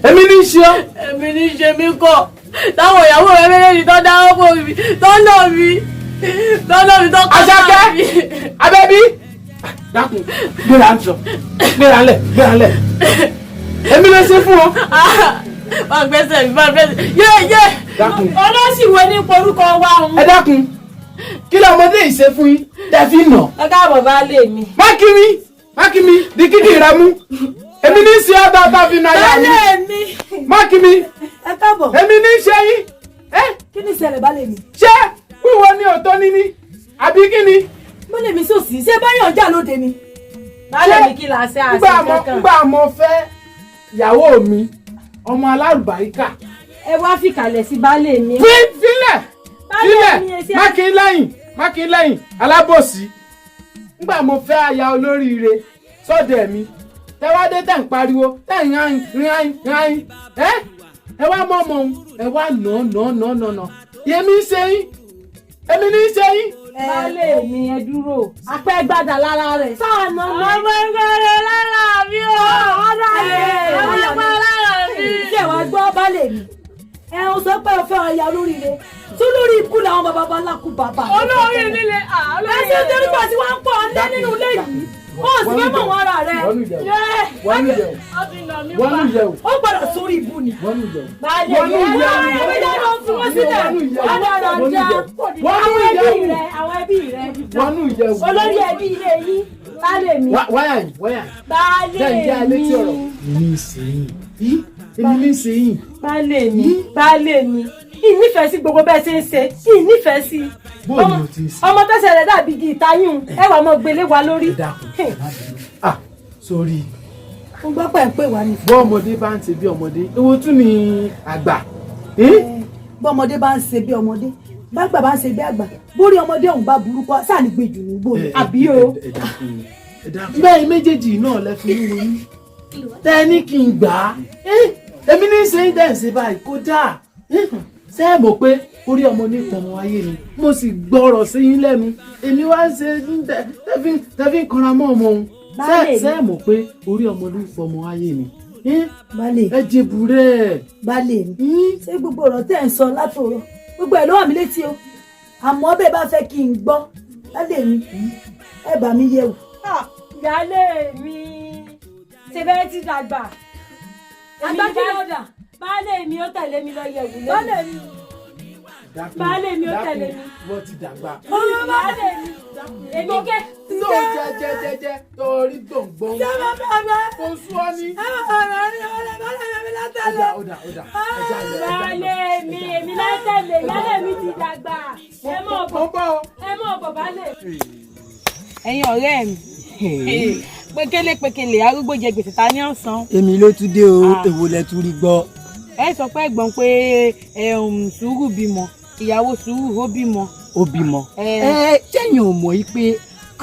Speaker 2: èmi ní í ṣe ọ́.
Speaker 14: èmi ní í ṣe mí kọ́ táwọn ìyàwó rẹ méjèèjì tó dáwọ́ pò mí tó nà mí tó kọ́
Speaker 2: Àṣàkẹ́ Abẹ́bí dákun gbéra ń sọ gbéra lẹ̀ èmi ló ṣe fún ọ.
Speaker 14: máa gbẹ́sẹ̀ mi máa gbẹ́sẹ̀ yé
Speaker 3: ọlọ́sìwé ní porúkọ wa òun.
Speaker 2: ẹ dákun kí lọmọdé yìí ṣe fún yín tẹ́ fi nà.
Speaker 3: ẹ káàbọ̀ bá lè mi.
Speaker 2: mákìmí di kíkì rẹ mú èmi ní í ṣe ọdọ ọtọ fi nà yà mí. mákìmí
Speaker 3: ẹ káàbọ̀.
Speaker 2: èmi ní í ṣe yín.
Speaker 3: kí ni ìṣẹ̀lẹ̀ bá lè mi.
Speaker 2: ṣé wíwo ni òótọ́ níní àbí kí ni.
Speaker 3: bá lè mi sòsì ṣé báyọ̀ jà lóde ni. bá lè mi kí là ṣe àṣẹ kankan.
Speaker 2: ngbà mo fẹ́ ìyàwó mi ọmọ alárùbáríkà.
Speaker 3: ẹ wá fìkàlẹ̀ sí baálé mi.
Speaker 2: sílẹ̀ mákìlẹ́yìn alábòsí ngbà mo fẹ́ aya olóríire sọ́dẹ̀ mi tẹ́wádé tẹ̀ ń pariwo tẹ̀ ń rìn ẹ wá mọ́ ọmọ òun ẹ wá nà èmi ń ṣe yín.
Speaker 3: baálé mi ẹ dúró apẹ́ gbàdà lára rẹ̀ sáà nà mọ́.
Speaker 14: ọmọ ìgbàlẹ̀ lára mi o.
Speaker 3: ọmọ ìgbàlẹ̀ lára mi. ṣé wàá gbọ́ baálé mi ẹ o sọ pé o fẹ́ ọ̀ya olóríire tó lórí ikú làwọn bàbá ńlá kú bàbá.
Speaker 14: olórí nílé
Speaker 3: ẹ ṣe torí pọ̀ tí wọ́n ń pọ̀ ọ́nẹ́ nínú ilé yìí ó sì fẹ́ mọ̀ wọ́n ara rẹ̀. ó gbọ́dọ̀ sórí ibú ni. báyìí ẹ lọ fún wọn sílẹ̀ àwọn ẹbí rẹ̀ olórí ẹbí ilé yìí baálé mi. baálé mi. baálé mi ìnífẹ̀ẹ́ sí gbogbo bẹ́ẹ̀ ṣe ń ṣe ìnífẹ̀ẹ́ sí ọmọ tẹ́sẹ̀ rẹ̀ dàbí igi ìtayún ẹ wà mọ́ gbélé wa lórí.
Speaker 2: sórí
Speaker 3: mo gbọ́ pẹ̀ ń pè wá ní.
Speaker 2: bọ́ ọmọdé bá ń ṣe bí ọmọdé ewo tún ni àgbà.
Speaker 3: bọ́ ọmọdé bá ń ṣe bí ọmọdé bàgbà bá ń ṣe bí àgbà bórí ọmọdé ọ̀hún bá burúkú sáà ní gbèjù ní gbòòrò àbí o.
Speaker 2: bẹ́ẹ̀ méjèèjì náà lẹ fi ń ronú tẹ́ ní kí n gbà á èmi ní í ṣe ń dẹ̀ ṣe báyìí kó dáa ṣé ẹ mọ̀ pé orí ọmọ ní ìpọ̀mọ ayé ni mo sì gbọ́rọ̀ sí yín lẹ́nu èmi wá ń ṣe tẹ́fí ń kanra mọ́ ọmọ òun ṣé ẹ mọ̀ pé orí ọmọ ní ìpọ̀mọ ayé ni ẹ jẹ̀bù rẹ̀.
Speaker 3: baálé mi ṣé gbogbo ọ̀rọ̀ tẹ́ ń sọ látòrọ̀ gbogbo ẹ̀ ló wà mí létí o àmọ́ bẹ́ẹ̀ bá fẹ́ kí n gbọ́ baálé mi ẹ bá mi yẹ̀ wò.
Speaker 14: ìyálé mi ṣe bẹ́ẹ̀ ti dàgbà.
Speaker 3: agbájúlọ́dà baálé mi ó tẹ̀lé mi lọ yẹ̀wù lẹ́nu. baálé mi ó tẹ̀lé mi.
Speaker 2: wọ́n ti dàgbà.
Speaker 3: ọmọ baálé mi èmi kẹ́.
Speaker 2: tó jẹjẹjẹjẹ torí gbòǹgbòǹ.
Speaker 3: sábà bàbá
Speaker 2: kò sú ọ ní.
Speaker 3: ọ̀rọ̀ ni ọ̀rẹ́ baálé mi látẹ̀lé. baálé mi èmi látẹ̀lé baálé mi ti dàgbà. ẹ mọ̀ bọ̀ baálé.
Speaker 15: ẹ̀yin ọ̀rẹ́ mi pékélé arúgbó jẹ gbèsè ta ní ọ̀sán.
Speaker 9: èmi ló tún dé o èwo lẹ tún rí gbọ́.
Speaker 15: ẹ sọ pé ẹ̀gbọ́n pé sùúrù bímọ ìyàwó sùúrù ó bímọ.
Speaker 9: sẹ́yìn ò mọ̀ yìí pé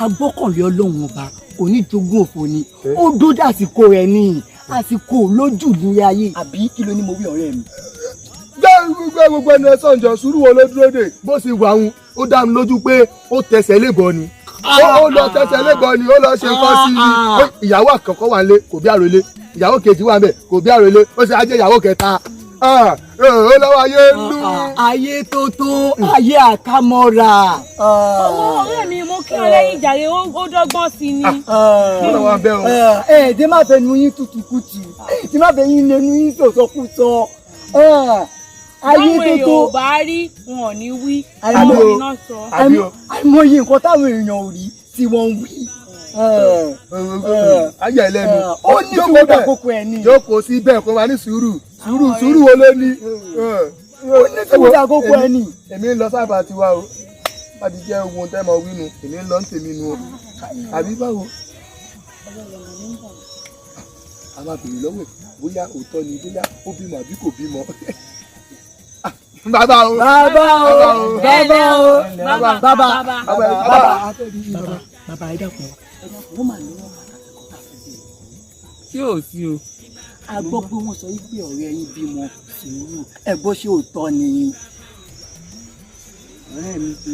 Speaker 9: agbọ́kànlé ọlọ́run ọba kò ní jogún òfò ni ó dódé àsìkò rẹ̀ ní àsìkò lójú ní ayé àbí kí ló ní mo wí ọ̀rẹ́ mi.
Speaker 5: gbogbo ẹni ẹ sọ̀njọ́ sùúrù wo ló dúró dè bó ṣe wà ń ó dá mi lójú pé ó tẹsẹ̀ lébọ̀ ni ó lọ tẹsẹ̀ lébọ̀ ni ó lọ ṣe nǹkan sí i ìyàwó àkọ́kọ́ wà nílé kò bí àròlé ìyàwó kejì wà níbẹ̀ kò bí àròlé ó ṣe ajé ìyàwó kẹta ó lọ́wọ́ ayé lù.
Speaker 9: ayé tó ayé àkámọ́ra.
Speaker 15: owó ọ̀rẹ́ mi mo kí ọ lẹ́yìn ìjàre ó dọ́gbọ́n sí ni.
Speaker 9: tí má fẹ́ nu yín tutukutu tí má fẹ́ yín lẹ́nu yín sọ̀sọ́kùsọ. ayé tó
Speaker 15: táwọn èèyàn ò bá rí wọn ò ní wí
Speaker 9: àìmọye nǹkan táwọn èèyàn ò rí tí wọ́n ń wí.
Speaker 5: ayé ẹlẹ́nu
Speaker 9: ó ní sùúrù àkókò ẹ̀ ní.
Speaker 5: jókòó sí bẹ́ẹ̀ kó máa ní sùúrù wo ló ní.
Speaker 9: ó ní sùúrù àkókò ẹ̀ ní.
Speaker 5: èmi ń lọ sábà tiwa o bá ti jẹ́ ohun tẹ́ mọ̀ wínu èmi ń lọ ń tèmi nu o àbí báwo. a máa bèrè lọ́wọ́ bóyá òótọ́ ni bóyá ó bímọ àbí kò bímọ. bàbá o
Speaker 9: bàbá ẹ dákun wọ́n máa ní wọ́n máa kàkà
Speaker 7: sí o sí o.
Speaker 9: a gbọ́ pé wọ́n sọ wípé ọ̀rẹ́ yín bímọ sùúrù ẹ gbọ́ ṣé òótọ́ ni ọ̀rẹ́ mi pé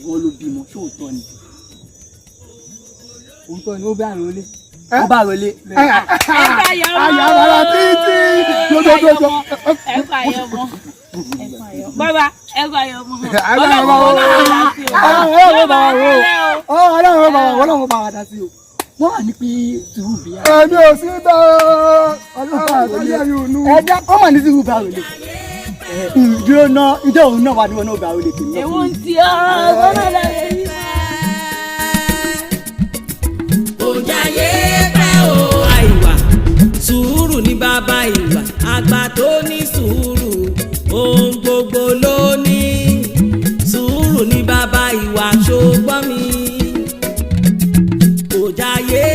Speaker 9: wọ́n ló bímọ ṣé òótọ́ ni ó bá àròlé ó bá àròlé.
Speaker 5: ayà bàrà títí.
Speaker 14: ẹ fà yẹ mọ́.
Speaker 15: bàbá ẹ kọ ayọ̀ mọ́.
Speaker 9: Ọlọ́run bá wa dá sí o. Wọ́n wà ní pé sùúrù bí i. Èmi ò sí tọ́ ọlọ́run àtàlẹ́ ẹ̀rí ònú. Ẹja ó mà ní sùúrù bá rò lè. Dúró ná ìjọ òun náà wà ní wọn náà bá rò lè tèmi.
Speaker 15: Èwo ń ti ọ̀rọ̀ lọ́dọ̀ yẹn.
Speaker 1: Òjàyé pẹ́ o àìwà sùúrù ní bàbá ìwà àgbà tó ní sùúrù ohun gbogbo ló ní sùúrù ní bàbá ìwà ṣùgbọ́n mi. Òjàyé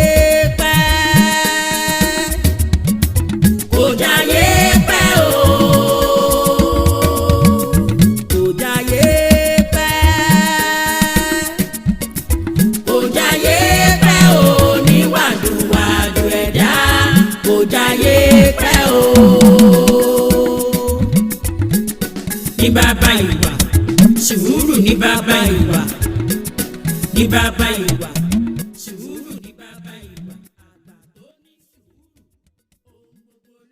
Speaker 1: pẹ́ òjàyé pẹ́ o òjàyé pẹ́ òjàyé pẹ́ o ní wàdùwàdù ẹ̀dá òjàyé pẹ́ o ní bàbá ìwà sùúrù ní bàbá ìwà ní bàbá ìwà.